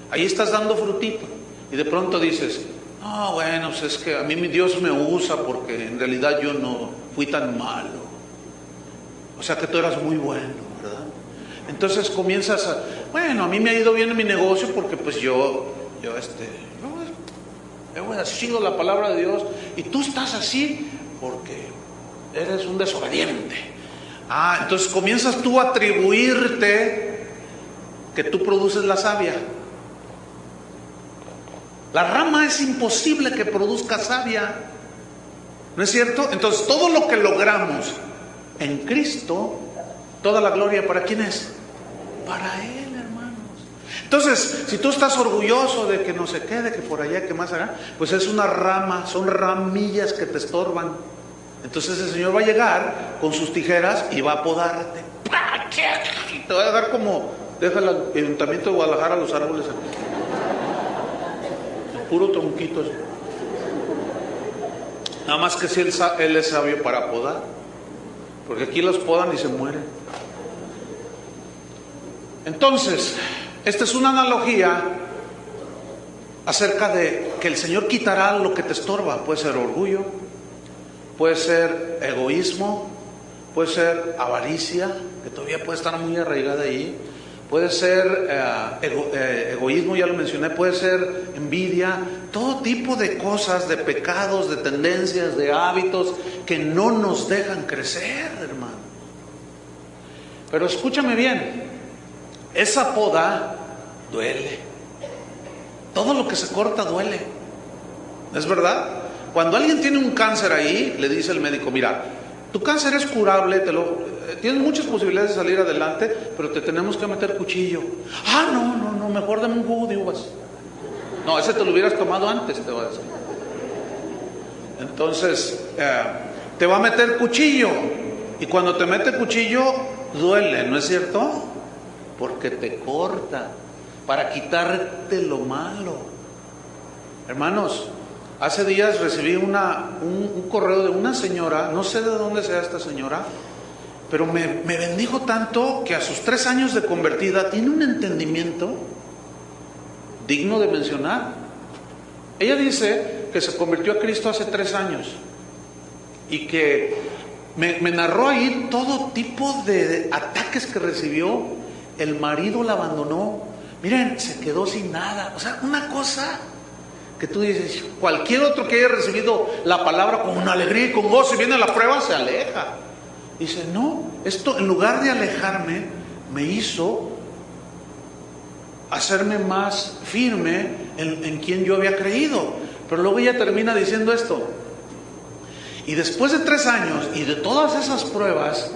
Ahí estás dando frutito y de pronto dices, no, bueno, pues es que a mí mi Dios me usa porque en realidad yo no fui tan malo. O sea que tú eras muy bueno, ¿verdad? Entonces comienzas a, bueno, a mí me ha ido bien en mi negocio porque pues yo he obedecido la palabra de Dios, y tú estás así porque eres un desobediente. Entonces comienzas tú a atribuirte que tú produces la savia. La rama es imposible que produzca savia, ¿no es cierto? Entonces todo lo que logramos en Cristo, toda la gloria, ¿para quién es? Para Él, hermanos. Entonces, si tú estás orgulloso de que no se quede, que por allá, que más allá, pues es una rama, son ramillas que te estorban. Entonces el Señor va a llegar con sus tijeras y va a podarte. Y te va a dar como deja el Ayuntamiento de Guadalajara los árboles aquí. El puro tronquito. Nada más que si Él es sabio para podar. Porque aquí los podan y se mueren. Entonces, esta es una analogía acerca de que el Señor quitará lo que te estorba. Puede ser orgullo, puede ser egoísmo, puede ser avaricia, que todavía puede estar muy arraigada ahí, puede ser egoísmo, ya lo mencioné, puede ser envidia, todo tipo de cosas, de pecados, de tendencias, de hábitos que no nos dejan crecer, hermano. Pero escúchame bien, esa poda duele. Todo lo que se corta duele. ¿Es verdad? Cuando alguien tiene un cáncer ahí, le dice el médico, mira, tu cáncer es curable, tienes muchas posibilidades de salir adelante, pero te tenemos que meter cuchillo. No, mejor dame un jugo de uvas. No, ese te lo hubieras tomado antes, te va a decir. Entonces, te va a meter cuchillo. Y cuando te mete cuchillo, duele, ¿no es cierto? Porque te corta, para quitarte lo malo. Hermanos, hace días recibí un correo de una señora, no sé de dónde sea esta señora, pero me bendijo tanto que a sus 3 años de convertida tiene un entendimiento digno de mencionar. Ella dice que se convirtió a Cristo hace 3 años y que me narró ahí todo tipo de ataques que recibió. El marido la abandonó, miren, se quedó sin nada. O sea, una cosa que tú dices, cualquier otro que haya recibido la palabra con una alegría y con gozo y viene la prueba, se aleja. Dice, no, esto en lugar de alejarme, me hizo hacerme más firme en quien yo había creído. Pero luego ella termina diciendo esto, y después de 3 años y de todas esas pruebas,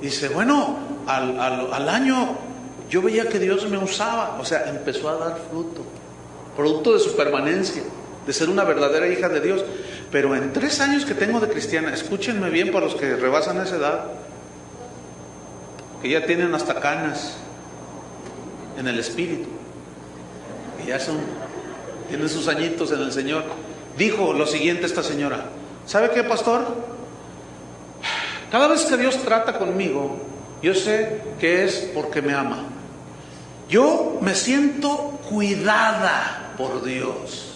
dice, bueno, al año yo veía que Dios me usaba. O sea, empezó a dar fruto. producto de su permanencia, de ser una verdadera hija de Dios. Pero en 3 años que tengo de cristiana, escúchenme bien para los que rebasan esa edad, que ya tienen hasta canas en el espíritu, que ya tienen sus añitos en el Señor. Dijo lo siguiente esta señora: ¿sabe qué, pastor? Cada vez que Dios trata conmigo, yo sé que es porque me ama. Yo me siento cuidada por Dios,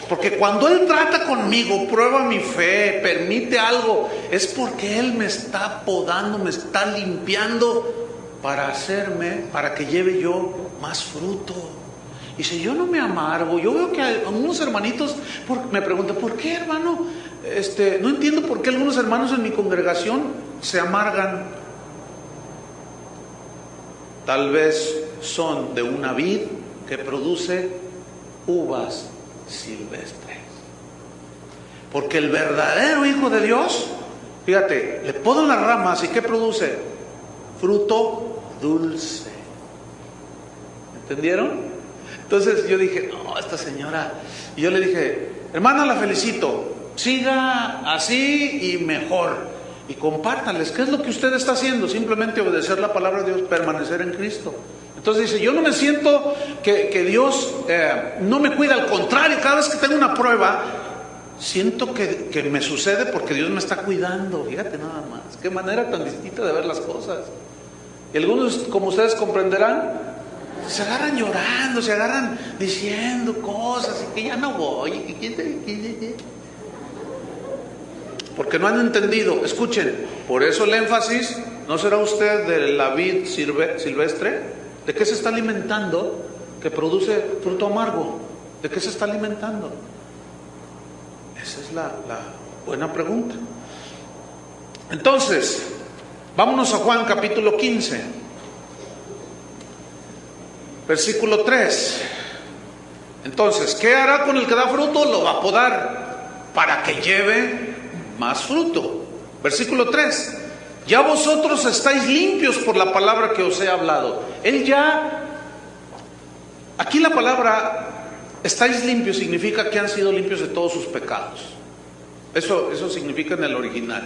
porque cuando Él trata conmigo, prueba mi fe, permite algo, es porque Él me está podando, me está limpiando para que lleve yo más fruto. Y si yo no me amargo, yo veo que algunos hermanitos me preguntan: ¿por qué, hermano? No entiendo por qué algunos hermanos en mi congregación se amargan. Tal vez son de una vid que produce uvas silvestres. Porque el verdadero hijo de Dios, fíjate, le podan las ramas y ¿qué produce? Fruto dulce. ¿Entendieron? Entonces yo dije: no, esta señora. Y yo le dije: hermana, la felicito, siga así y mejor. Y compártanles qué es lo que usted está haciendo. Simplemente obedecer la palabra de Dios, permanecer en Cristo. Entonces dice: yo no me siento que Dios no me cuida, al contrario, cada vez que tengo una prueba, siento que me sucede porque Dios me está cuidando. Fíjate nada más, qué manera tan distinta de ver las cosas. Y algunos, como ustedes comprenderán, se agarran llorando, se agarran diciendo cosas, y que ya no voy, porque no han entendido. Escuchen, por eso el énfasis: ¿no será usted de la vid silvestre? ¿De qué se está alimentando que produce fruto amargo? ¿De qué se está alimentando? Esa es la buena pregunta. Entonces, vámonos a Juan capítulo 15, versículo 3. Entonces, ¿qué hará con el que da fruto? Lo va a podar para que lleve más fruto. Versículo 3: ya vosotros estáis limpios por la palabra que os he hablado. Aquí la palabra estáis limpios significa que han sido limpios de todos sus pecados. Eso significa en el original.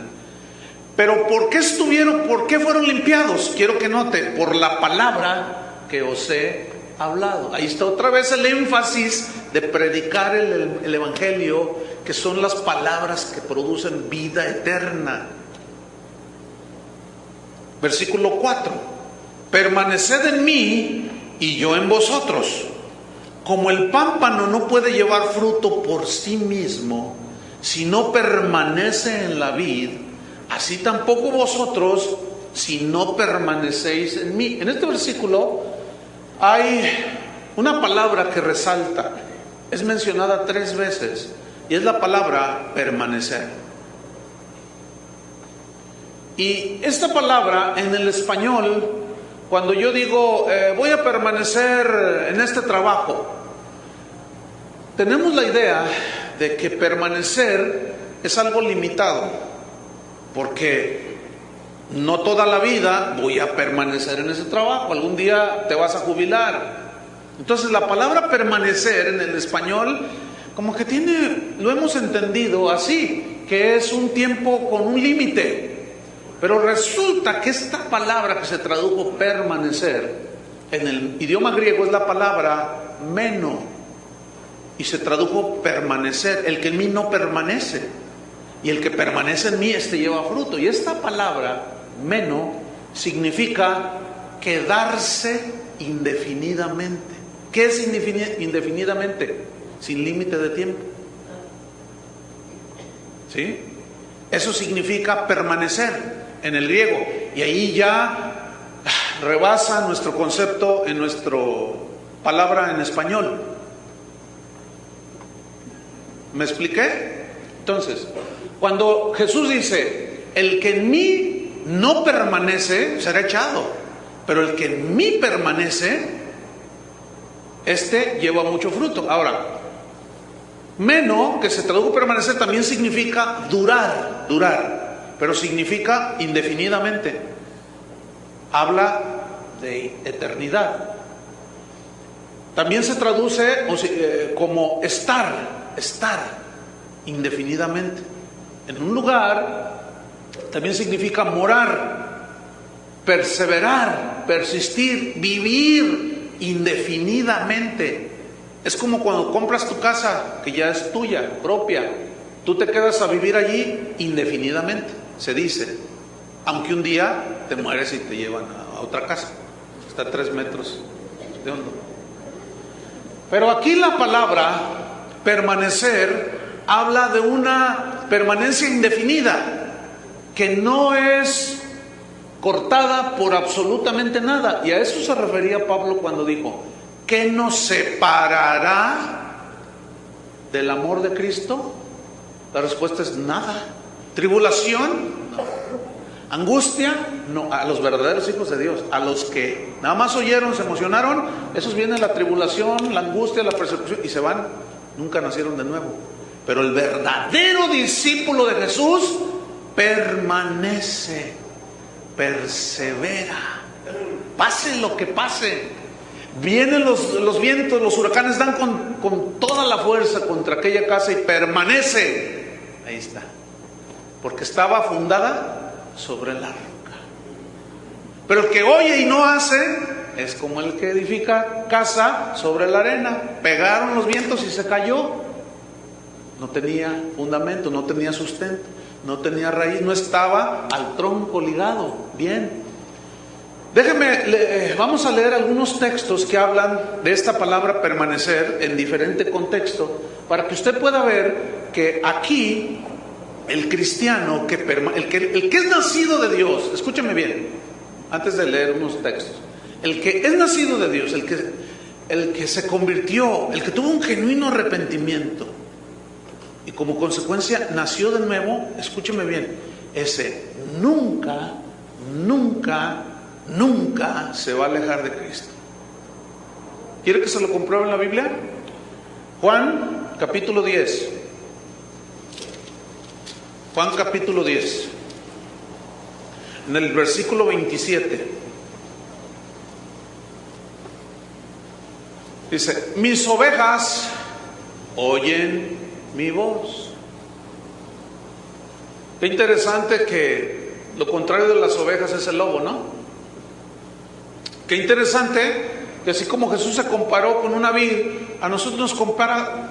Pero ¿por qué fueron limpiados? Quiero que note: por la palabra que os he hablado. Ahí está otra vez el énfasis de predicar el evangelio, que son las palabras que producen vida eterna. Versículo 4: permaneced en mí y yo en vosotros. Como el pámpano no puede llevar fruto por sí mismo si no permanece en la vid, así tampoco vosotros si no permanecéis en mí. En este versículo hay una palabra que resalta, es mencionada 3 veces, y es la palabra permanecer. Y esta palabra en el español, cuando yo digo voy a permanecer en este trabajo, tenemos la idea de que permanecer es algo limitado, porque no toda la vida voy a permanecer en ese trabajo, algún día te vas a jubilar. Entonces la palabra permanecer en el español como que lo hemos entendido así, que es un tiempo con un límite. Pero resulta que esta palabra que se tradujo permanecer en el idioma griego es la palabra meno, y se tradujo permanecer, el que en mí no permanece, y el que permanece en mí, este lleva fruto. Y esta palabra meno significa quedarse indefinidamente. ¿Qué es indefinidamente? Sin límite de tiempo. ¿Sí? Eso significa permanecer en el griego, y ahí ya rebasa nuestro concepto en nuestra palabra en español. ¿Me expliqué? Entonces, cuando Jesús dice: el que en mí no permanece será echado, pero el que en mí permanece, este lleva mucho fruto. Ahora, meno, que se tradujo permanecer, también significa durar, pero significa indefinidamente. Habla de eternidad. También se traduce como estar indefinidamente. En un lugar también significa morar, perseverar, persistir, vivir indefinidamente. Es como cuando compras tu casa, que ya es tuya, propia. Tú te quedas a vivir allí indefinidamente, se dice. Aunque un día te mueres y te llevan a otra casa. Está a 3 metros de hondo. Pero aquí la palabra permanecer habla de una permanencia indefinida, que no es cortada por absolutamente nada. Y a eso se refería Pablo cuando dijo: ¿qué nos separará del amor de Cristo? La respuesta es nada. ¿Tribulación? No. ¿Angustia? No. A los verdaderos hijos de Dios, a los que nada más oyeron, se emocionaron, esos vienen la tribulación, la angustia, la persecución y se van. Nunca nacieron de nuevo. Pero el verdadero discípulo de Jesús permanece, persevera, pase lo que pase. Vienen los vientos, los huracanes dan con toda la fuerza contra aquella casa y permanece. Ahí está. Porque estaba fundada sobre la roca. Pero el que oye y no hace es como el que edifica casa sobre la arena. Pegaron los vientos y se cayó. No tenía fundamento, no tenía sustento, no tenía raíz, no estaba al tronco ligado. Bien. Vamos a leer algunos textos que hablan de esta palabra permanecer en diferente contexto, para que usted pueda ver que aquí el cristiano, el que es nacido de Dios, escúcheme bien, antes de leer unos textos, el que es nacido de Dios, el que se convirtió, el que tuvo un genuino arrepentimiento y como consecuencia nació de nuevo, escúcheme bien, ese nunca se va a alejar de Cristo. ¿Quiere que se lo compruebe en la Biblia? Juan capítulo 10. Juan capítulo 10. En el versículo 27. Dice: mis ovejas oyen mi voz. Qué interesante que lo contrario de las ovejas es el lobo, ¿no? Qué interesante que así como Jesús se comparó con una vid, a nosotros nos compara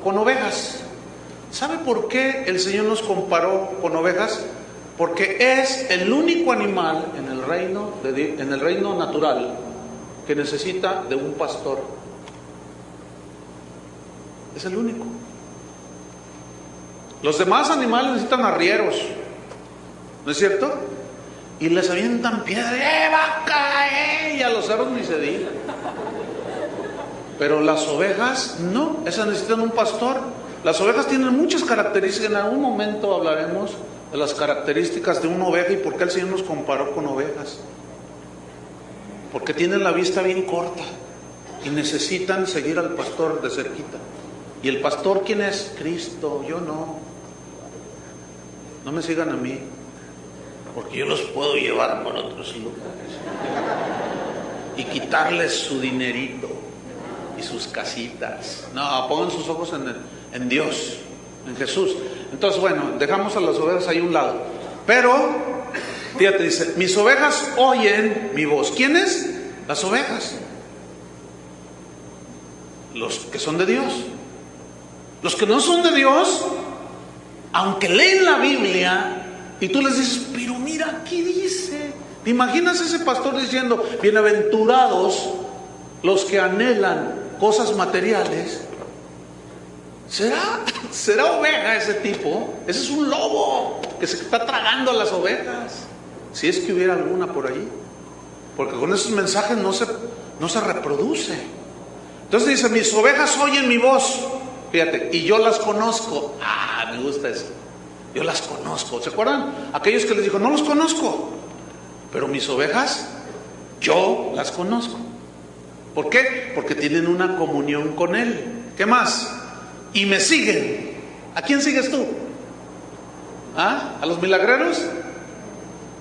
con ovejas. ¿Sabe por qué el Señor nos comparó con ovejas? Porque es el único animal en el reino natural que necesita de un pastor. Es el único. Los demás animales necesitan arrieros, ¿no es cierto? Y les avientan piedra, vaca, y a los cerdos ni se diga. Pero las ovejas no, esas necesitan un pastor. Las ovejas tienen muchas características. En algún momento hablaremos de las características de una oveja y por qué el Señor nos comparó con ovejas. Porque tienen la vista bien corta y necesitan seguir al pastor de cerquita. ¿Y el pastor quién es? Cristo. Yo no. No me sigan a mí, porque yo los puedo llevar por otros lugares y quitarles su dinerito y sus casitas. No, pongan sus ojos en Dios, en Jesús. Entonces, bueno, dejamos a las ovejas ahí a un lado. Pero, fíjate, dice: mis ovejas oyen mi voz. ¿Quiénes? Las ovejas. Los que son de Dios. Los que no son de Dios, aunque leen la Biblia y tú les dices: pero mira, aquí dice. ¿Te imaginas ese pastor diciendo: bienaventurados los que anhelan cosas materiales? ¿Será oveja ese tipo? Ese es un lobo que se está tragando a las ovejas, si es que hubiera alguna por ahí, porque con esos mensajes no se reproduce. Entonces dice: mis ovejas oyen mi voz. Fíjate, y yo las conozco. Me gusta eso. Yo las conozco. ¿Se acuerdan? Aquellos que les dijo: no los conozco, pero mis ovejas, yo las conozco. ¿Por qué? Porque tienen una comunión con Él. ¿Qué más? Y me siguen. ¿A quién sigues tú? ¿A los milagreros?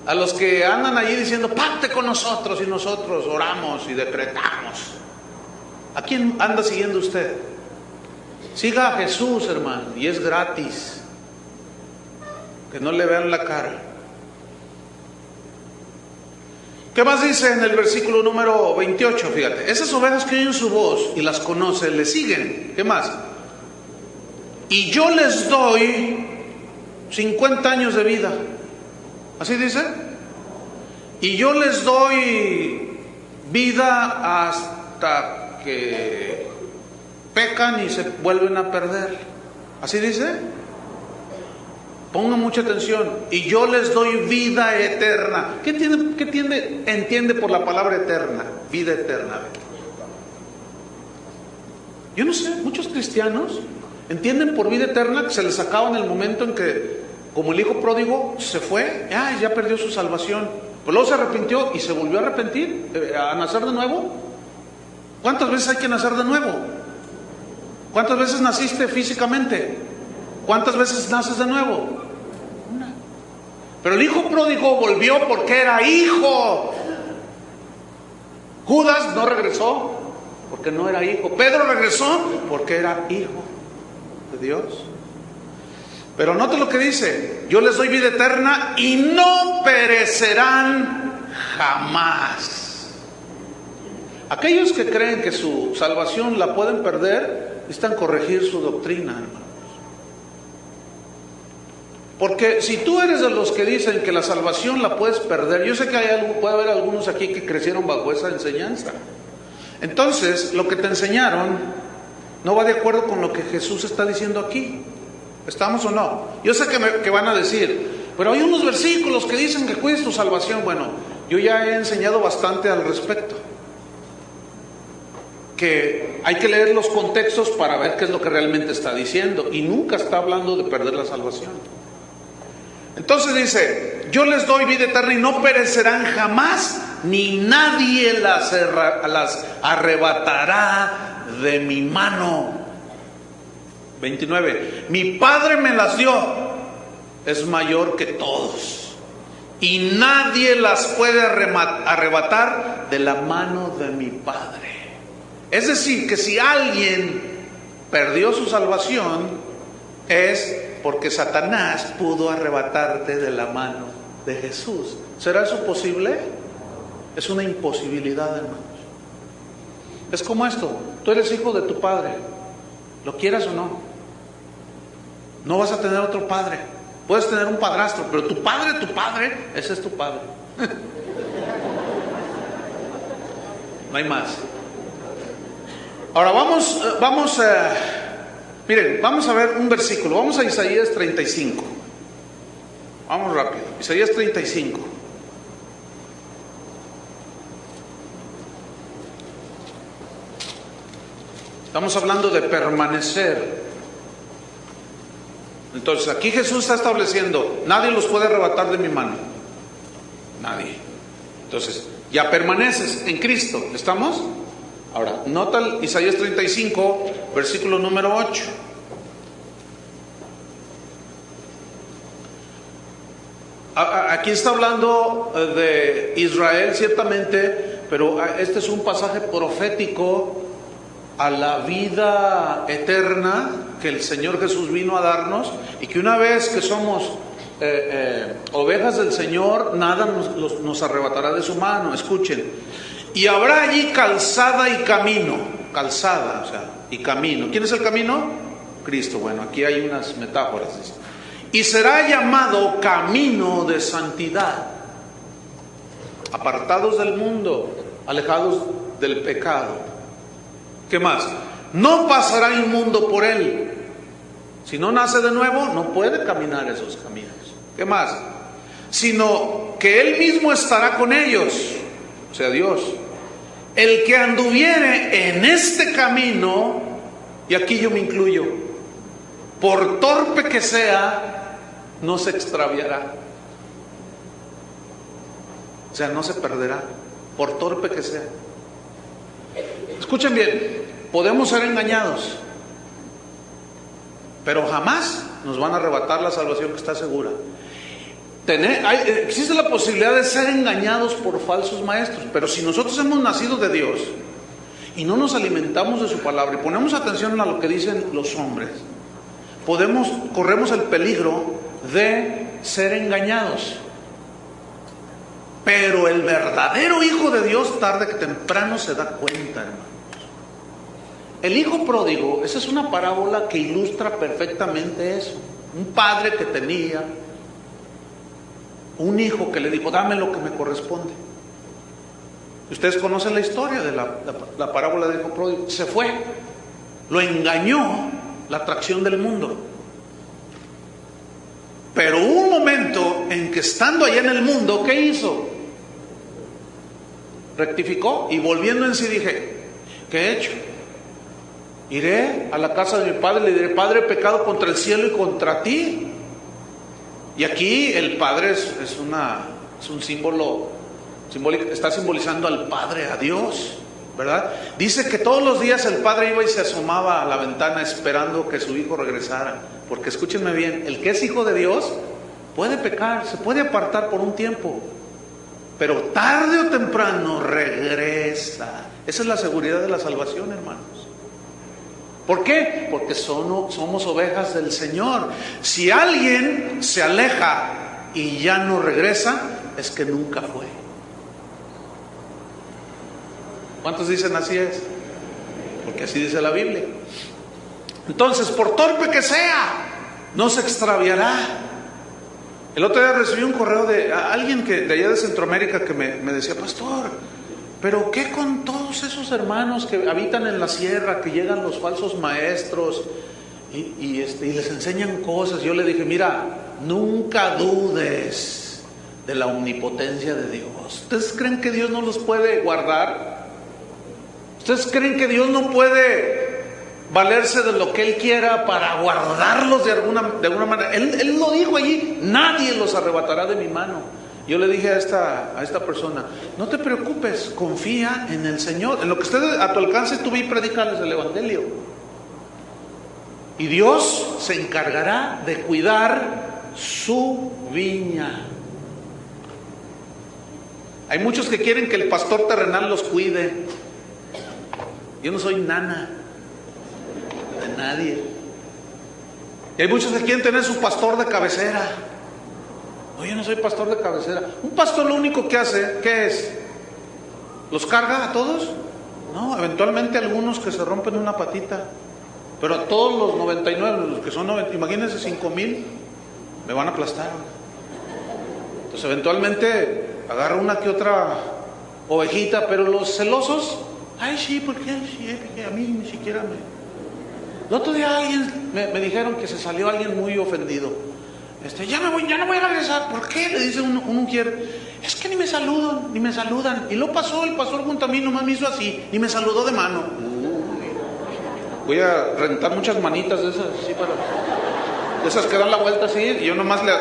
A los que andan allí diciendo: pacte con nosotros y nosotros oramos y decretamos. ¿A quién anda siguiendo usted? Siga a Jesús, hermano, y es gratis. Que no le vean la cara. ¿Qué más dice en el versículo número 28? Fíjate, esas ovejas que oyen su voz y las conocen, le siguen. ¿Qué más? Y yo les doy 50 años de vida. ¿Así dice? Y yo les doy vida hasta que pecan y se vuelven a perder. ¿Así dice? Pongan mucha atención. Y yo les doy vida eterna. ¿Qué entiende por la palabra eterna? Vida eterna. Yo no sé, muchos cristianos entienden por vida eterna que se les acaba en el momento en que, como el hijo pródigo se fue, ya perdió su salvación. Pero luego se arrepintió y se volvió a arrepentir, a nacer de nuevo. ¿Cuántas veces hay que nacer de nuevo? ¿Cuántas veces naciste físicamente? ¿Cuántas veces naces de nuevo? Una. Pero el hijo pródigo volvió porque era hijo. Judas no regresó porque no era hijo. Pedro regresó porque era hijo de Dios. Pero note lo que dice: yo les doy vida eterna y no perecerán jamás. Aquellos que creen que su salvación la pueden perder necesitan corregir su doctrina, hermanos. Porque si tú eres de los que dicen que la salvación la puedes perder, yo sé que puede haber algunos aquí que crecieron bajo esa enseñanza. Entonces, lo que te enseñaron no va de acuerdo con lo que Jesús está diciendo aquí. ¿Estamos o no? Yo sé que van a decir, pero hay unos versículos que dicen que cuides tu salvación. Bueno, yo ya he enseñado bastante al respecto. Que hay que leer los contextos para ver qué es lo que realmente está diciendo. Y nunca está hablando de perder la salvación. Entonces dice: yo les doy vida eterna y no perecerán jamás, ni nadie las arrebatará de mi mano. 29. Mi Padre me las dio, es mayor que todos, y nadie las puede arrebatar de la mano de mi Padre. Es decir, que si alguien perdió su salvación, es porque Satanás pudo arrebatarte de la mano de Jesús. ¿Será eso posible? Es una imposibilidad, hermanos. Es como esto: tú eres hijo de tu padre, lo quieras o no. No vas a tener otro padre. Puedes tener un padrastro, pero tu padre, ese es tu padre. No hay más. Ahora miren, vamos a ver un versículo. Vamos a Isaías 35. Vamos rápido. Isaías 35. Estamos hablando de permanecer. Entonces aquí Jesús está estableciendo: nadie los puede arrebatar de mi mano. Nadie. Entonces, ya permaneces en Cristo. ¿Estamos? Ahora, nota Isaías 35, versículo número 8. Aquí está hablando de Israel, ciertamente, pero este es un pasaje profético a la vida eterna que el Señor Jesús vino a darnos, y que una vez que somos ovejas del Señor, nada nos arrebatará de su mano. Escuchen: y habrá allí calzada y camino. Calzada, o sea, y camino. ¿Quién es el camino? Cristo. Bueno, aquí hay unas metáforas. Y será llamado camino de santidad. Apartados del mundo, alejados del pecado. ¿Qué más? No pasará inmundo por él. Si no nace de nuevo, no puede caminar esos caminos. ¿Qué más? Sino que él mismo estará con ellos, o sea, Dios. El que anduviere en este camino, y aquí yo me incluyo, por torpe que sea, no se extraviará. O sea, no se perderá, por torpe que sea. Escuchen bien, podemos ser engañados, pero jamás nos van a arrebatar la salvación que está segura. Existe la posibilidad de ser engañados por falsos maestros, pero si nosotros hemos nacido de Dios y no nos alimentamos de su palabra y ponemos atención a lo que dicen los hombres, corremos el peligro de ser engañados. Pero el verdadero hijo de Dios tarde que temprano se da cuenta, hermanos. El hijo pródigo, esa es una parábola que ilustra perfectamente eso. Un padre que tenía un hijo que le dijo, dame lo que me corresponde. Ustedes conocen la historia de la parábola del hijo pródigo. Se fue, lo engañó la atracción del mundo. Pero hubo un momento en que estando allá en el mundo, ¿qué hizo? Rectificó y volviendo en sí dije, ¿qué he hecho? Iré a la casa de mi padre y le diré, Padre, he pecado contra el cielo y contra ti. Y aquí el Padre es un símbolo simbólico, está simbolizando al Padre, a Dios, ¿verdad? Dice que todos los días el Padre iba y se asomaba a la ventana esperando que su hijo regresara. Porque escúchenme bien, el que es hijo de Dios puede pecar, se puede apartar por un tiempo, pero tarde o temprano regresa. Esa es la seguridad de la salvación, hermanos. ¿Por qué? Porque somos ovejas del Señor. Si alguien se aleja y ya no regresa, es que nunca fue. ¿Cuántos dicen así es? Porque así dice la Biblia. Entonces, por torpe que sea, no se extraviará. El otro día recibí un correo de alguien de allá de Centroamérica que me decía, pastor, pero ¿qué con todos esos hermanos que habitan en la sierra, que llegan los falsos maestros y les enseñan cosas? Yo le dije, mira, nunca dudes de la omnipotencia de Dios. ¿Ustedes creen que Dios no los puede guardar? ¿Ustedes creen que Dios no puede valerse de lo que Él quiera para guardarlos de alguna manera? Él lo dijo allí, nadie los arrebatará de mi mano. Yo le dije a esta persona, no te preocupes, confía en el Señor, en lo que esté a tu alcance, tú ve y predícales el Evangelio. Y Dios se encargará de cuidar su viña. Hay muchos que quieren que el pastor terrenal los cuide. Yo no soy nana de nadie. Y hay muchos que quieren tener su pastor de cabecera. No, yo no soy pastor de cabecera. Un pastor lo único que hace, ¿qué es? ¿Los carga a todos? No, eventualmente algunos que se rompen una patita. Pero a todos los 99, los que son 90, imagínense 5,000, me van a aplastar. Entonces eventualmente agarra una que otra ovejita, pero los celosos, ay sí, porque a mí ni siquiera me... El otro día me dijeron que se salió alguien muy ofendido. Ya no voy a regresar. ¿Por qué? Le dice un mujer, es que ni me saludan. Y lo pasó el pastor junto a mí, nomás me hizo así, ni me saludó de mano. Voy a rentar muchas manitas de esas, así de esas que dan la vuelta así, y yo nomás le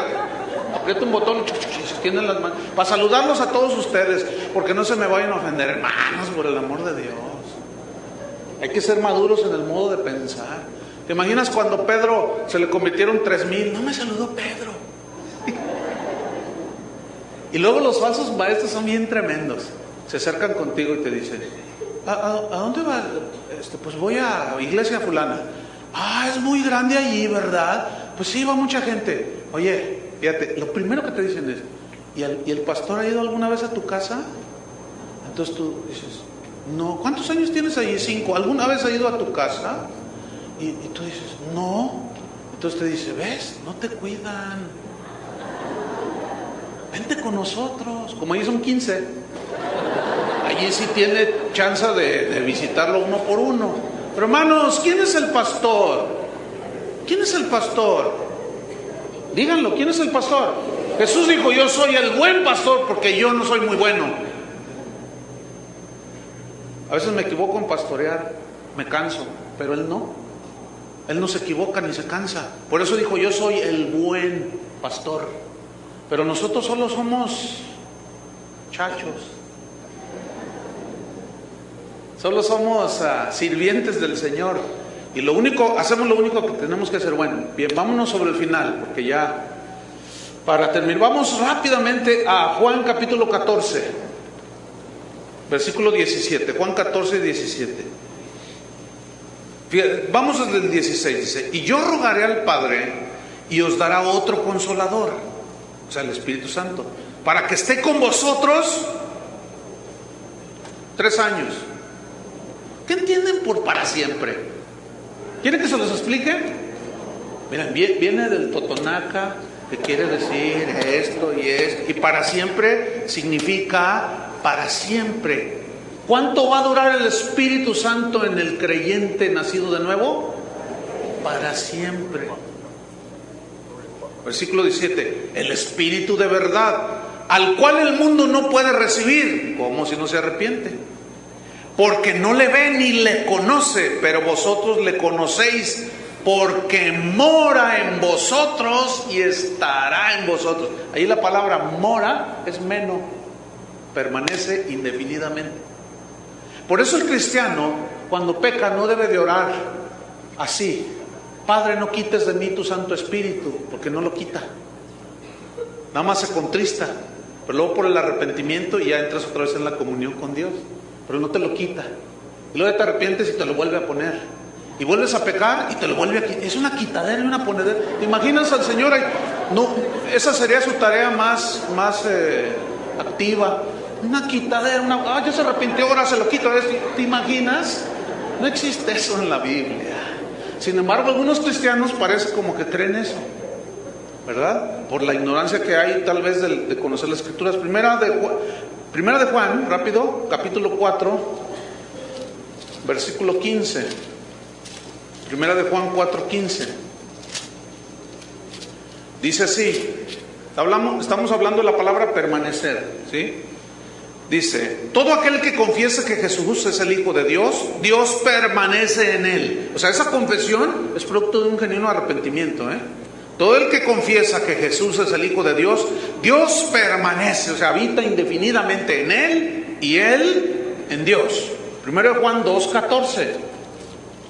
aprieto un botón y se extienden las manos, para saludarlos a todos ustedes, porque no se me vayan a ofender, hermanos, por el amor de Dios. Hay que ser maduros en el modo de pensar. ¿Te imaginas cuando Pedro se le convirtieron 3,000? No me saludó Pedro. Y luego los falsos maestros son bien tremendos. Se acercan contigo y te dicen, ¿a dónde vas? Pues voy a iglesia fulana. Es muy grande allí, ¿verdad? Pues sí, va mucha gente. Oye, fíjate, lo primero que te dicen es, ¿y el pastor ha ido alguna vez a tu casa? Entonces tú dices, no. ¿Cuántos años tienes allí? 5. ¿Alguna vez ha ido a tu casa? Y tú dices, no. Entonces te dice, ¿ves? No te cuidan. Vente con nosotros. Como allí son 15. Allí sí tiene chance de visitarlo uno por uno. Pero hermanos, ¿quién es el pastor? ¿Quién es el pastor? Díganlo, ¿quién es el pastor? Jesús dijo, yo soy el buen pastor porque yo no soy muy bueno. A veces me equivoco en pastorear, me canso, pero Él no. Él no se equivoca ni se cansa. Por eso dijo, yo soy el buen pastor. Pero nosotros solo somos chachos. Solo somos sirvientes del Señor. Y hacemos lo único que tenemos que hacer. Bueno, bien, vámonos sobre el final, porque ya, para terminar, vamos rápidamente a Juan capítulo 14. versículo 17, Juan 14, 17. Fíjate, vamos desde el 16, dice: y yo rogaré al Padre y os dará otro consolador, o sea, el Espíritu Santo, para que esté con vosotros 3 años. ¿Qué entienden por para siempre? ¿Quieren que se los explique? Miren, viene del totonaca, que quiere decir esto y esto, y para siempre significa para siempre. ¿Cuánto va a durar el Espíritu Santo en el creyente nacido de nuevo? Para siempre. Versículo 17: el Espíritu de verdad, al cual el mundo no puede recibir. ¿Cómo si no se arrepiente? Porque no le ve ni le conoce, pero vosotros le conocéis, porque mora en vosotros y estará en vosotros. Ahí la palabra mora es meno, permanece indefinidamente. Por eso el cristiano, cuando peca, no debe de orar así: Padre, no quites de mí tu Santo Espíritu, porque no lo quita. Nada más se contrista, pero luego por el arrepentimiento y ya entras otra vez en la comunión con Dios, pero no te lo quita. Y luego te arrepientes y te lo vuelve a poner, y vuelves a pecar y te lo vuelve a quitar. Es una quitadera y una ponedera. ¿Te imaginas al Señor ahí? No, esa sería su tarea más activa. Una quitadera, ya se arrepintió, ahora se lo quito. ¿Te imaginas? No existe eso en la Biblia. Sin embargo, algunos cristianos parece como que creen eso, ¿verdad? Por la ignorancia que hay tal vez de conocer las Escrituras. Primera de Juan, rápido, capítulo 4, versículo 15. Primera de Juan 4, 15. Dice así, estamos hablando de la palabra permanecer, ¿sí? Dice: todo aquel que confiese que Jesús es el Hijo de Dios, Dios permanece en él. O sea, esa confesión es producto de un genuino arrepentimiento, Todo el que confiesa que Jesús es el Hijo de Dios, Dios permanece, o sea, habita indefinidamente en él y él en Dios. Primero de Juan 2:14,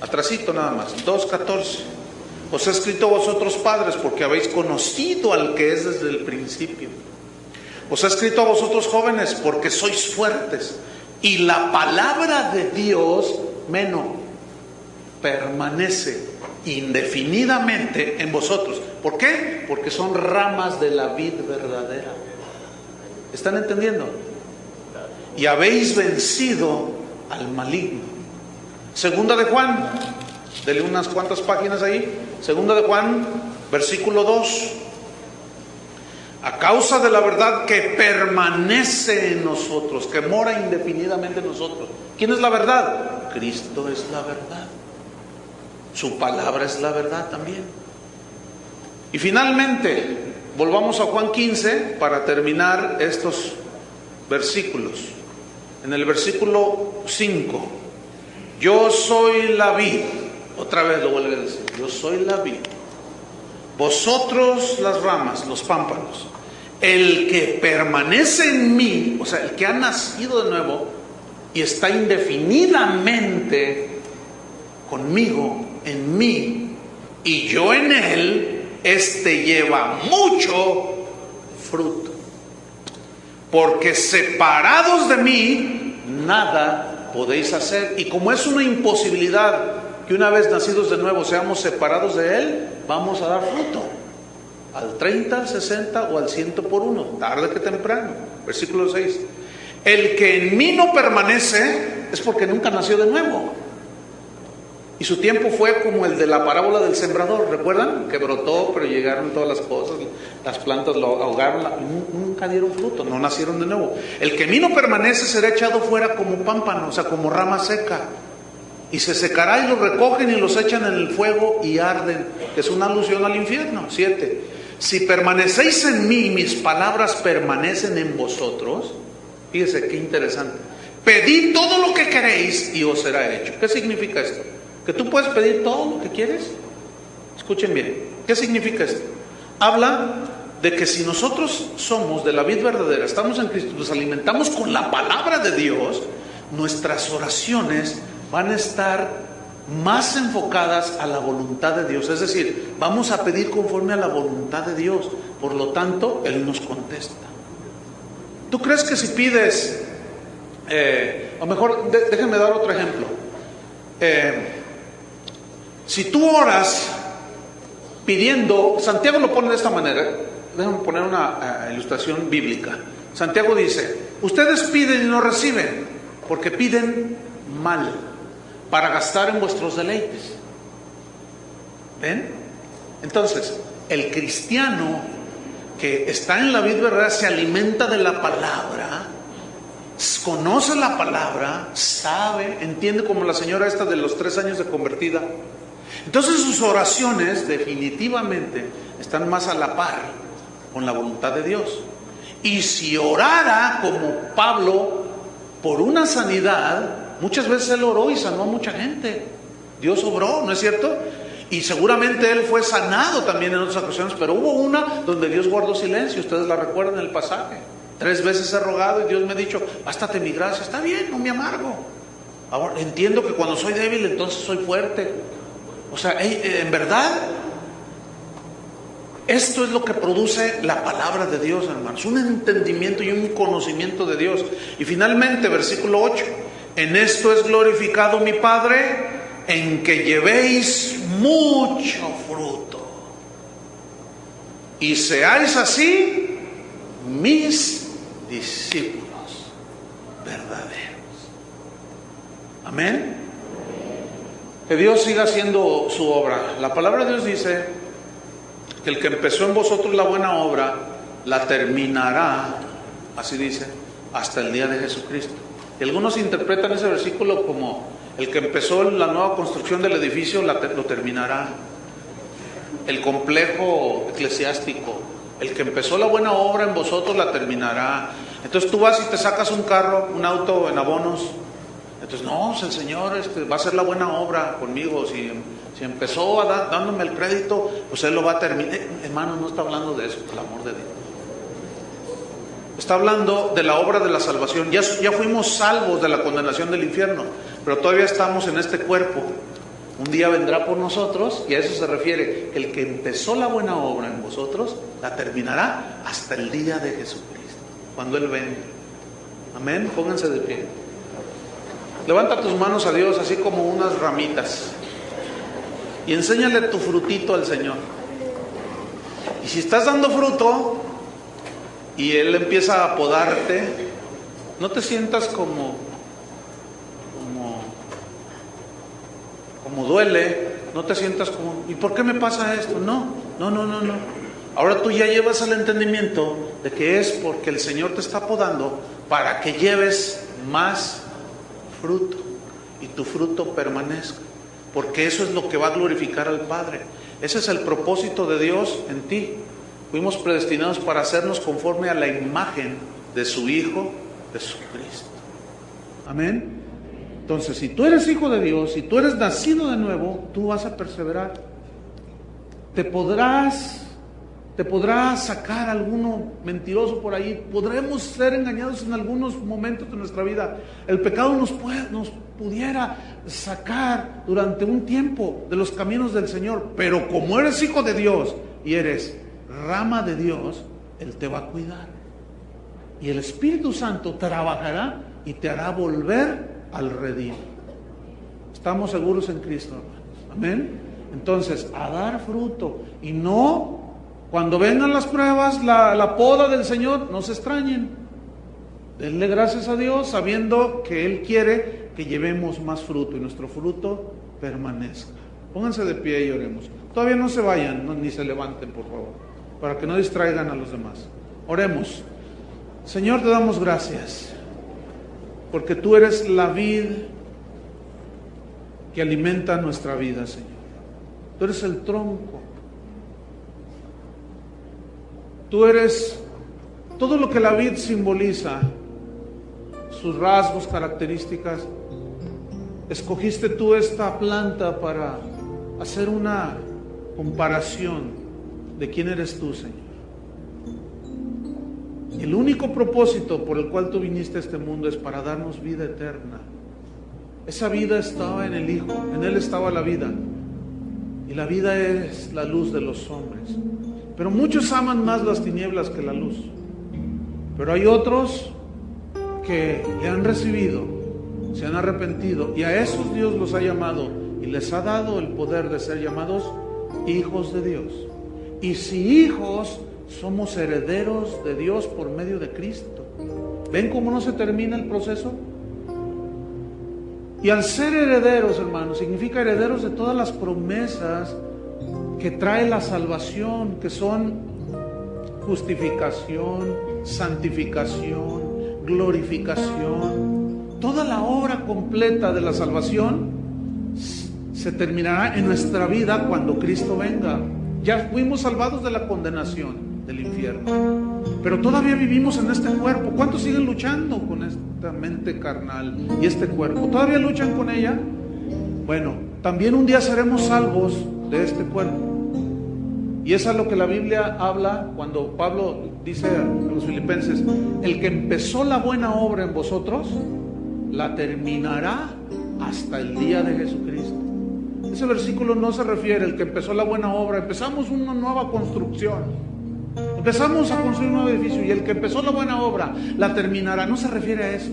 atrasito nada más, 2:14. Os he escrito a vosotros, padres, porque habéis conocido al que es desde el principio. Os he escrito a vosotros, jóvenes, porque sois fuertes, y la palabra de Dios, permanece indefinidamente en vosotros. ¿Por qué? Porque son ramas de la vid verdadera. ¿Están entendiendo? Y habéis vencido al maligno. Segunda de Juan, dele unas cuantas páginas ahí. Segunda de Juan, versículo 2. A causa de la verdad que permanece en nosotros, que mora indefinidamente en nosotros. ¿Quién es la verdad? Cristo es la verdad. Su palabra es la verdad también. Y finalmente, volvamos a Juan 15 para terminar estos versículos. En el versículo 5: yo soy la vid. Otra vez lo vuelve a decir: yo soy la vid, vosotros las ramas, los pámpanos. El que permanece en mí, o sea, el que ha nacido de nuevo y está indefinidamente conmigo, en mí, y yo en él, este lleva mucho fruto. Porque separados de mí, nada podéis hacer. Y como es una imposibilidad que una vez nacidos de nuevo seamos separados de él, vamos a dar fruto. Al 30, al 60 o al 100 por uno, tarde que temprano. Versículo 6: el que en mí no permanece es porque nunca nació de nuevo, y su tiempo fue como el de la parábola del sembrador. ¿Recuerdan? Que brotó, pero llegaron todas las cosas, las plantas lo ahogaron, nunca dieron fruto, no nacieron de nuevo. El que en mí no permanece será echado fuera como pámpano, o sea, como rama seca, y se secará, y los recogen y los echan en el fuego y arden. Es una alusión al infierno. 7: si permanecéis en mí y mis palabras permanecen en vosotros, fíjese qué interesante, pedid todo lo que queréis y os será hecho. ¿Qué significa esto? ¿Que tú puedes pedir todo lo que quieres? Escuchen bien, ¿qué significa esto? Habla de que si nosotros somos de la vid verdadera, estamos en Cristo, nos alimentamos con la palabra de Dios, nuestras oraciones van a estar más enfocadas a la voluntad de Dios. Es decir, vamos a pedir conforme a la voluntad de Dios. Por lo tanto, Él nos contesta. ¿Tú crees que si pides o mejor, déjenme dar otro ejemplo. Si tú oras pidiendo, Santiago lo pone de esta manera, déjenme poner una ilustración bíblica. Santiago dice: ustedes piden y no reciben, porque piden mal, para gastar en vuestros deleites. ¿Ven? Entonces, el cristiano que está en la vid verdadera se alimenta de la palabra, conoce la palabra, sabe, entiende, como la señora esta de los 3 años de convertida. Entonces sus oraciones definitivamente están más a la par con la voluntad de Dios. Y si orara como Pablo por una sanidad, muchas veces él oró y sanó a mucha gente. Dios obró, ¿no es cierto? Y seguramente él fue sanado también en otras ocasiones, pero hubo una donde Dios guardó silencio. Ustedes la recuerdan en el pasaje. 3 veces he rogado y Dios me ha dicho: bástate mi gracia. Está bien, no me amargo. Ahora entiendo que cuando soy débil, entonces soy fuerte. O sea, en verdad, esto es lo que produce la palabra de Dios, hermanos. Un entendimiento y un conocimiento de Dios. Y finalmente, versículo 8: en esto es glorificado mi Padre, en que llevéis mucho fruto, y seáis así mis discípulos verdaderos. Amén. Que Dios siga haciendo su obra. La palabra de Dios dice que el que empezó en vosotros la buena obra la terminará, así dice, hasta el día de Jesucristo. Y algunos interpretan ese versículo como: el que empezó la nueva construcción del edificio lo terminará. El complejo eclesiástico, el que empezó la buena obra en vosotros la terminará. Entonces tú vas y te sacas un carro, un auto en abonos. Entonces, no, el Señor va a hacer la buena obra conmigo. Si empezó dándome el crédito, pues Él lo va a terminar. Hermano, no está hablando de eso, por el amor de Dios. Está hablando de la obra de la salvación. Ya fuimos salvos de la condenación del infierno, pero todavía estamos en este cuerpo. Un día vendrá por nosotros, y a eso se refiere: el que empezó la buena obra en vosotros la terminará hasta el día de Jesucristo, cuando Él venga. Amén. Pónganse de pie. Levanta tus manos a Dios así como unas ramitas y enséñale tu frutito al Señor. Y si estás dando fruto y Él empieza a podarte, no te sientas como duele, no te sientas como: ¿y por qué me pasa esto? No. Ahora tú ya llevas al entendimiento de que es porque el Señor te está podando para que lleves más fruto y tu fruto permanezca, porque eso es lo que va a glorificar al Padre. Ese es el propósito de Dios en ti. Fuimos predestinados para hacernos conforme a la imagen de su Hijo Jesucristo. Amén. Entonces, si tú eres hijo de Dios, si tú eres nacido de nuevo, tú vas a perseverar. Te podrás sacar alguno mentiroso por ahí. Podremos ser engañados en algunos momentos de nuestra vida. El pecado nos pudiera sacar durante un tiempo de los caminos del Señor. Pero como eres hijo de Dios y eres rama de Dios, Él te va a cuidar. Y el Espíritu Santo trabajará y te hará volver al redil. ¿Estamos seguros en Cristo, hermanos? Amén. Entonces, a dar fruto. Y no, cuando vengan las pruebas, la poda del Señor, no se extrañen. Denle gracias a Dios, sabiendo que Él quiere que llevemos más fruto y nuestro fruto permanezca. Pónganse de pie y oremos. Todavía no se vayan, ni se levanten, por favor, para que no distraigan a los demás. Oremos. Señor, te damos gracias, porque tú eres la vid que alimenta nuestra vida, Señor. Tú eres el tronco. Tú eres todo lo que la vid simboliza, sus rasgos, características. Escogiste tú esta planta para hacer una comparación de quién eres tú, Señor. El único propósito por el cual tú viniste a este mundo es para darnos vida eterna. Esa vida estaba en el Hijo, en Él estaba la vida. Y la vida es la luz de los hombres. Pero muchos aman más las tinieblas que la luz. Pero hay otros que le han recibido, se han arrepentido, y a esos Dios los ha llamado y les ha dado el poder de ser llamados hijos de Dios. Y si hijos, somos herederos de Dios por medio de Cristo. ¿Ven cómo no se termina el proceso? Y al ser herederos, hermanos, significa herederos de todas las promesas que trae la salvación, que son justificación, santificación, glorificación. Toda la obra completa de la salvación se terminará en nuestra vida cuando Cristo venga. Ya fuimos salvados de la condenación del infierno, pero todavía vivimos en este cuerpo. ¿Cuántos siguen luchando con esta mente carnal y este cuerpo? ¿Todavía luchan con ella? Bueno, también un día seremos salvos de este cuerpo. Y eso es lo que la Biblia habla cuando Pablo dice a los filipenses: el que empezó la buena obra en vosotros, la terminará hasta el día de Jesucristo. Ese versículo no se refiere al que empezó la buena obra. Empezamos una nueva construcción, empezamos a construir un nuevo edificio, y el que empezó la buena obra la terminará. No se refiere a eso.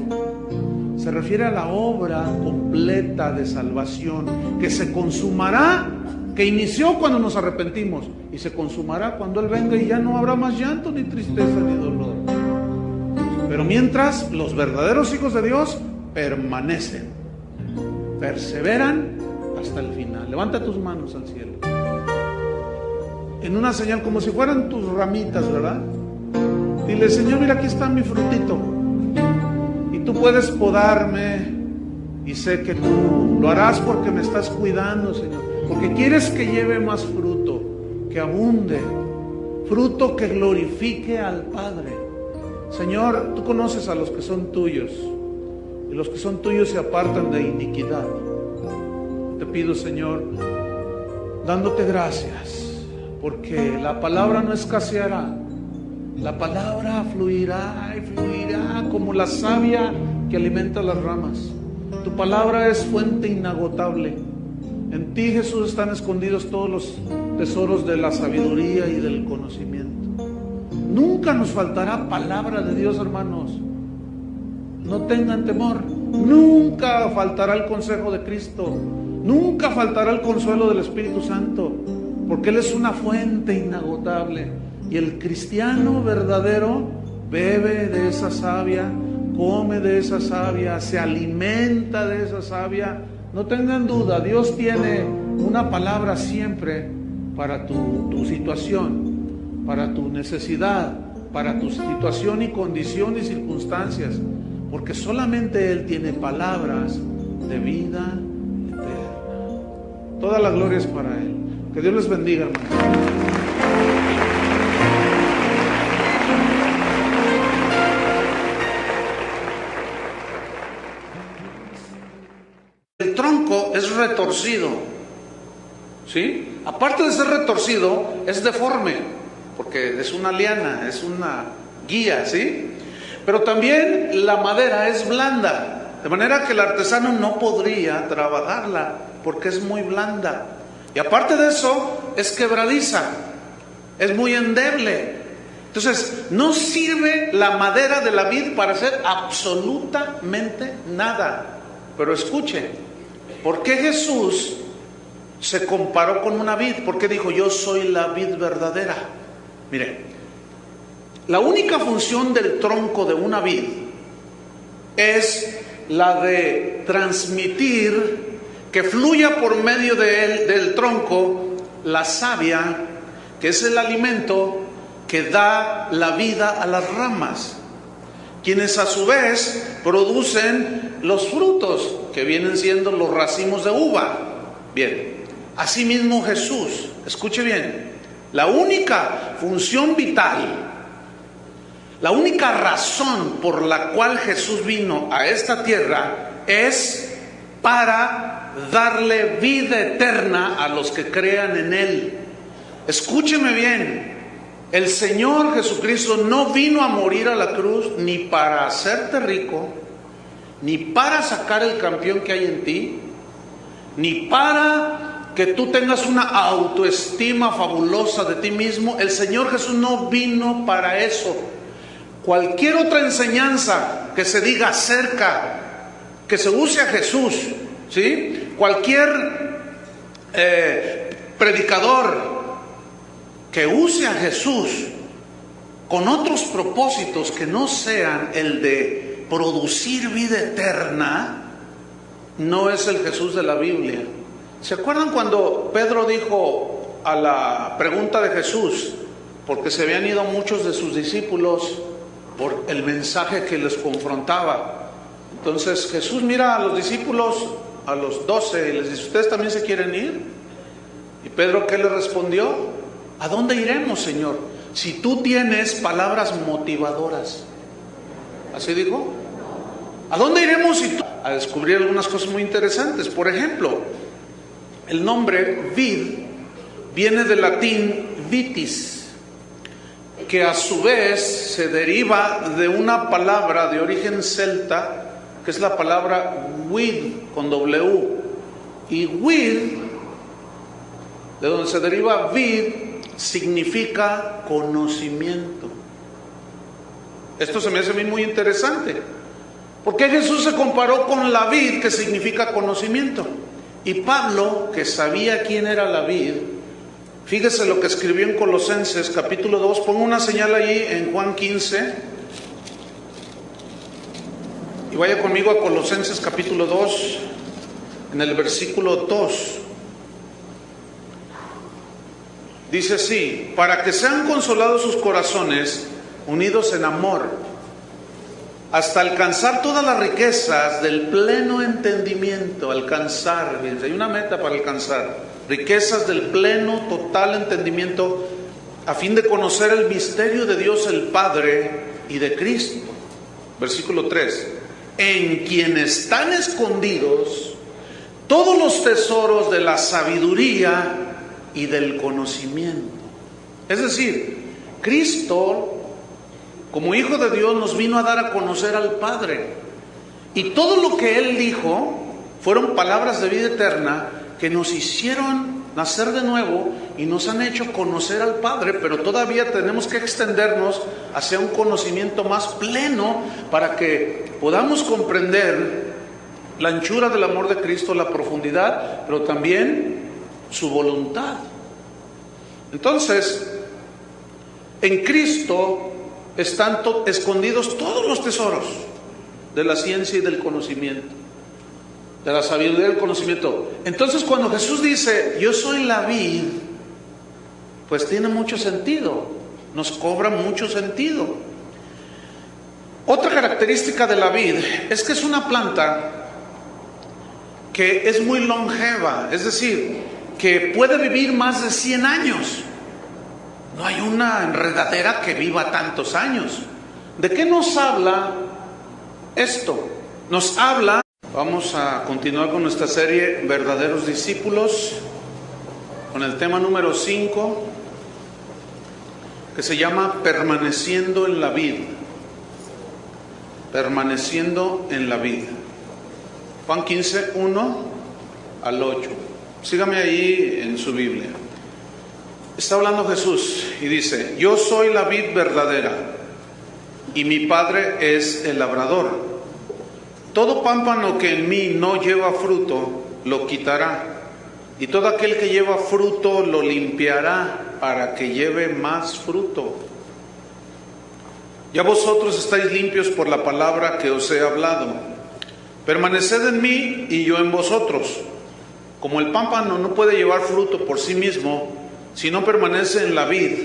Se refiere a la obra completa de salvación que se consumará, que inició cuando nos arrepentimos, y se consumará cuando Él venga, y ya no habrá más llanto, ni tristeza, ni dolor. Pero mientras, los verdaderos hijos de Dios permanecen, perseveran hasta el final. Levanta tus manos al cielo en una señal, como si fueran tus ramitas, ¿verdad? Dile: Señor, mira, aquí está mi frutito, y tú puedes podarme, y sé que tú lo harás porque me estás cuidando, Señor, porque quieres que lleve más fruto, que abunde, fruto que glorifique al Padre. Señor, tú conoces a los que son tuyos, y los que son tuyos se apartan de iniquidad. Te pido, Señor, dándote gracias, porque la palabra no escaseará. La palabra fluirá y fluirá como la savia que alimenta las ramas. Tu palabra es fuente inagotable. En ti, Jesús, están escondidos todos los tesoros de la sabiduría y del conocimiento. Nunca nos faltará palabra de Dios, hermanos. No tengan temor. Nunca faltará el consejo de Cristo. Nunca faltará el consuelo del Espíritu Santo, porque Él es una fuente inagotable. Y el cristiano verdadero bebe de esa savia, come de esa savia, se alimenta de esa savia. No tengan duda, Dios tiene una palabra siempre para tu situación, para tu necesidad, para tu situación y condición y circunstancias, porque solamente Él tiene palabras de vida eterna. Toda la gloria es para Él. Que Dios les bendiga, hermanos. El tronco es retorcido, ¿sí? Aparte de ser retorcido, es deforme, porque es una liana, es una guía, ¿sí? Pero también la madera es blanda, de manera que el artesano no podría trabajarla, porque es muy blanda. Y aparte de eso, es quebradiza, es muy endeble. Entonces, no sirve la madera de la vid para hacer absolutamente nada. Pero escuche, ¿por qué Jesús se comparó con una vid? ¿Por qué dijo: yo soy la vid verdadera? Mire, la única función del tronco de una vid es la de transmitir, que fluya por medio de él, del tronco, la savia, que es el alimento que da la vida a las ramas, quienes a su vez producen los frutos, que vienen siendo los racimos de uva. Bien, asimismo Jesús, escuche bien, la única función vital, la única razón por la cual Jesús vino a esta tierra es para darle vida eterna a los que crean en Él. Escúcheme bien, el Señor Jesucristo no vino a morir a la cruz ni para hacerte rico, ni para sacar el campeón que hay en ti, ni para que tú tengas una autoestima fabulosa de ti mismo. El Señor Jesús no vino para eso. cualquier otra enseñanza que se diga acerca, que se use a Jesús, ¿sí? Cualquier predicador que use a Jesús con otros propósitos que no sean el de producir vida eterna, no es el Jesús de la Biblia. ¿Se acuerdan cuando Pedro dijo a la pregunta de Jesús, porque se habían ido muchos de sus discípulos por el mensaje que les confrontaba? Entonces Jesús mira a los discípulos, a los 12, y les dice: ¿ustedes también se quieren ir? Y Pedro, ¿qué le respondió? ¿A dónde iremos, Señor? Si tú tienes palabras motivadoras. ¿Así dijo? ¿A dónde iremos si tú? A descubrir algunas cosas muy interesantes. Por ejemplo, el nombre vid viene del latín vitis, que a su vez se deriva de una palabra de origen celta, que es la palabra vid con W. Y vid, de donde se deriva vid, significa conocimiento. Esto se me hace a mí muy interesante. ¿Por qué Jesús se comparó con la vid, que significa conocimiento? Y Pablo, que sabía quién era la vid, fíjese lo que escribió en Colosenses capítulo 2, pongo una señal ahí en Juan 15, y vaya conmigo a Colosenses capítulo 2, en el versículo 2. Dice así: para que sean consolados sus corazones, unidos en amor, hasta alcanzar todas las riquezas del pleno entendimiento. Alcanzar, fíjense, hay una meta para alcanzar riquezas del pleno, total entendimiento, a fin de conocer el misterio de Dios el Padre y de Cristo. Versículo 3: en quien están escondidos todos los tesoros de la sabiduría y del conocimiento. Es decir, Cristo, como Hijo de Dios, nos vino a dar a conocer al Padre. Y todo lo que Él dijo fueron palabras de vida eterna que nos hicieron nacer de nuevo y nos han hecho conocer al Padre, pero todavía tenemos que extendernos hacia un conocimiento más pleno para que podamos comprender la anchura del amor de Cristo, la profundidad, pero también su voluntad. Entonces, en Cristo están escondidos todos los tesoros de la ciencia y del conocimiento, de la sabiduría y del conocimiento. Entonces, cuando Jesús dice: yo soy la vid, pues tiene mucho sentido, nos cobra mucho sentido. Otra característica de la vid es que es una planta que es muy longeva, es decir, que puede vivir más de 100 años. No hay una enredadera que viva tantos años. ¿De qué nos habla esto? Nos habla, vamos a continuar con nuestra serie Verdaderos Discípulos, con el tema número 5, que se llama Permaneciendo en la Vid. Permaneciendo en la Vid. Juan 15, 1 al 8. Sígame ahí en su Biblia. Está hablando Jesús y dice: yo soy la vid verdadera y mi Padre es el labrador. Todo pámpano que en mí no lleva fruto lo quitará, y todo aquel que lleva fruto lo limpiará para que lleve más fruto. Ya vosotros estáis limpios por la palabra que os he hablado. Permaneced en mí y yo en vosotros. Como el pámpano no puede llevar fruto por sí mismo si no permanece en la vid,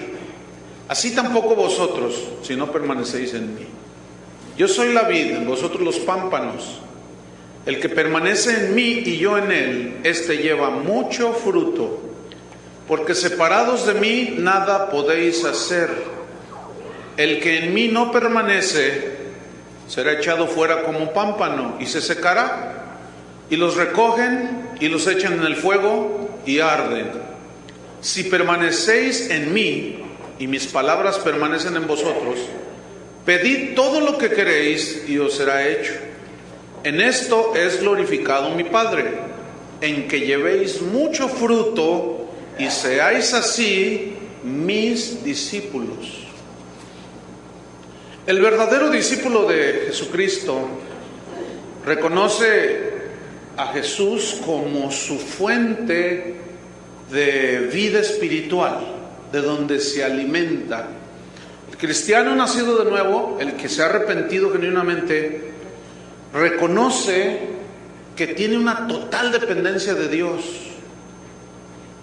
así tampoco vosotros si no permanecéis en mí. Yo soy la vid, vosotros los pámpanos. El que permanece en mí y yo en él, éste lleva mucho fruto, porque separados de mí nada podéis hacer. El que en mí no permanece será echado fuera como pámpano y se secará, y los recogen y los echan en el fuego y arden. Si permanecéis en mí y mis palabras permanecen en vosotros, pedid todo lo que queréis y os será hecho. En esto es glorificado mi Padre, en que llevéis mucho fruto y seáis así mis discípulos. El verdadero discípulo de Jesucristo reconoce a Jesús como su fuente de vida espiritual, de donde se alimenta. El cristiano nacido de nuevo, el que se ha arrepentido genuinamente, reconoce que tiene una total dependencia de Dios.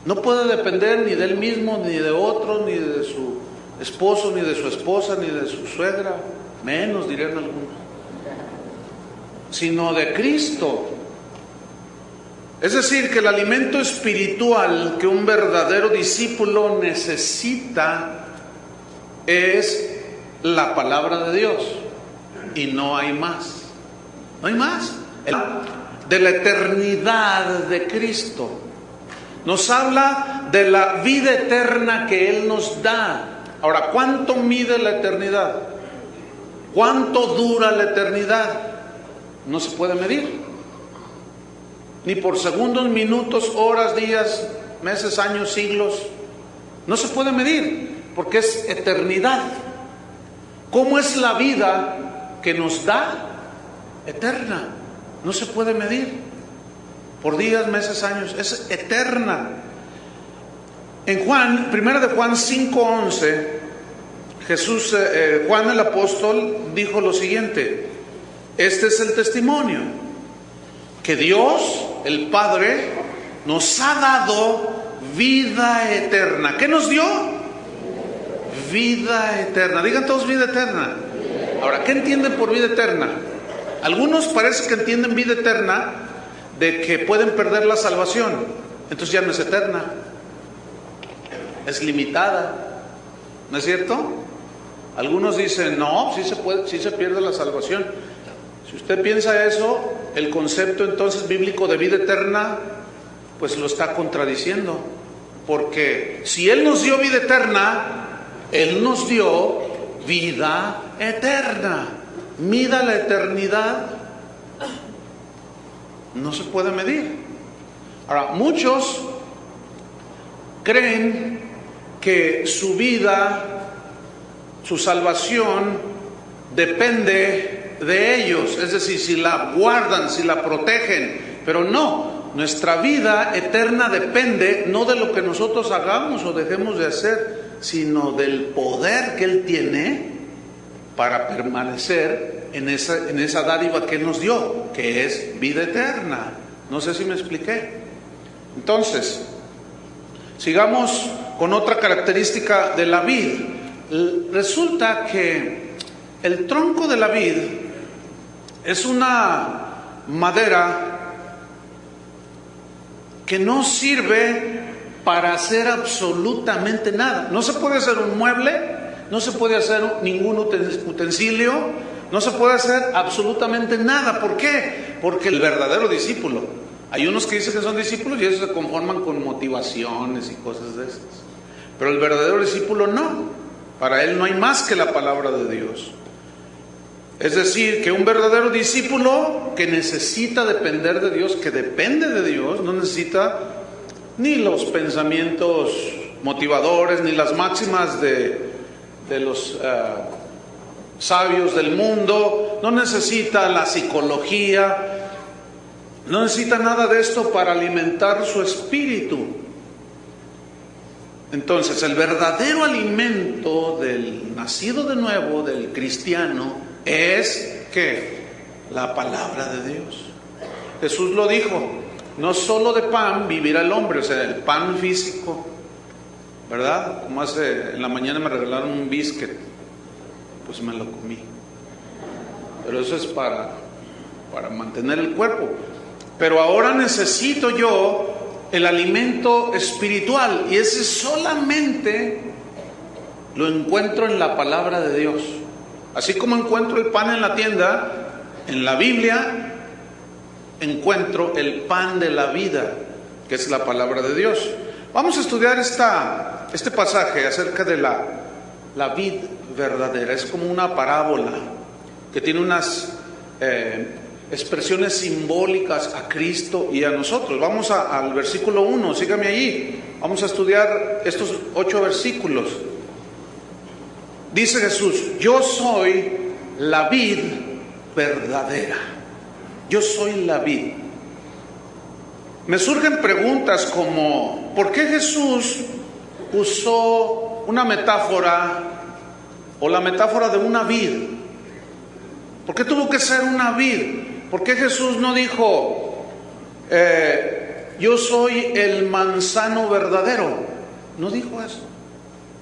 No puede depender ni de él mismo, ni de otro, ni de su esposo, ni de su esposa, ni de su suegra, menos dirían algunos, sino de Cristo. Es decir, que el alimento espiritual que un verdadero discípulo necesita es la palabra de Dios, y no hay más. No hay más. De la eternidad de Cristo. Nos habla de la vida eterna que Él nos da. Ahora, ¿cuánto mide la eternidad? ¿Cuánto dura la eternidad? No se puede medir. Ni por segundos, minutos, horas, días, meses, años, siglos. No se puede medir, porque es eternidad. ¿Cómo es la vida que nos da? Eterna. No se puede medir por días, meses, años. Es eterna. En Juan, 1 de Juan 5:11, Juan el apóstol dijo lo siguiente: este es el testimonio, que Dios, el Padre, nos ha dado vida eterna. ¿Qué nos dio? Vida eterna. Digan todos vida eterna. Ahora, ¿qué entienden por vida eterna? Algunos parece que entienden vida eterna de que pueden perder la salvación. Entonces ya no es eterna, es limitada. ¿No es cierto? Algunos dicen, no, sí se pierde la salvación. Si usted piensa eso, el concepto entonces bíblico de vida eterna, pues lo está contradiciendo. Porque si Él nos dio vida eterna, Él nos dio vida eterna. Mida la eternidad, no se puede medir. Ahora, muchos creen que su vida, su salvación, depende de ellos, es decir, si la guardan, si la protegen. Pero no, nuestra vida eterna depende no de lo que nosotros hagamos o dejemos de hacer, sino del poder que Él tiene para permanecer en esa dádiva que Él nos dio, que es vida eterna. No sé si me expliqué. Entonces, sigamos con otra característica de la vid. Resulta que el tronco de la vid es una madera que no sirve para hacer absolutamente nada. No se puede hacer un mueble, no se puede hacer ningún utensilio, no se puede hacer absolutamente nada. ¿Por qué? Porque el verdadero discípulo, hay unos que dicen que son discípulos y ellos se conforman con motivaciones y cosas de esas. Pero el verdadero discípulo no. Para él no hay más que la palabra de Dios. Es decir, que un verdadero discípulo que necesita depender de Dios, que depende de Dios, no necesita ni los pensamientos motivadores, ni las máximas de los sabios del mundo, no necesita la psicología, no necesita nada de esto para alimentar su espíritu. Entonces, el verdadero alimento del nacido de nuevo, del cristiano, es ¿qué? La palabra de Dios. Jesús lo dijo: no solo de pan vivirá el hombre, o sea, el pan físico, ¿verdad? Como en la mañana me regalaron un biscuit, pues me lo comí. Pero eso es para mantener el cuerpo. Pero ahora necesito yo el alimento espiritual, y ese solamente lo encuentro en la palabra de Dios. Así como encuentro el pan en la tienda, en la Biblia encuentro el pan de la vida, que es la palabra de Dios. Vamos a estudiar este pasaje acerca de la vid verdadera. Es como una parábola que tiene unas expresiones simbólicas a Cristo y a nosotros. Vamos al versículo 1, sígame allí. Vamos a estudiar estos 8 versículos. Dice Jesús, yo soy la vid verdadera. Yo soy la vid. Me surgen preguntas como, ¿por qué Jesús usó una metáfora o la metáfora de una vid? ¿Por qué tuvo que ser una vid? ¿Por qué Jesús no dijo, yo soy el manzano verdadero? No dijo eso.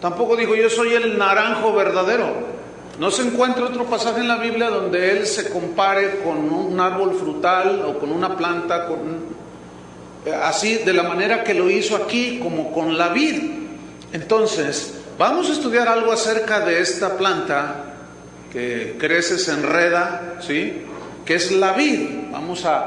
Tampoco dijo, yo soy el naranjo verdadero. No se encuentra otro pasaje en la Biblia donde Él se compare con un árbol frutal o con una planta, así de la manera que lo hizo aquí, como con la vid. Entonces, vamos a estudiar algo acerca de esta planta que crece, se enreda, ¿sí? Que es la vid. Vamos a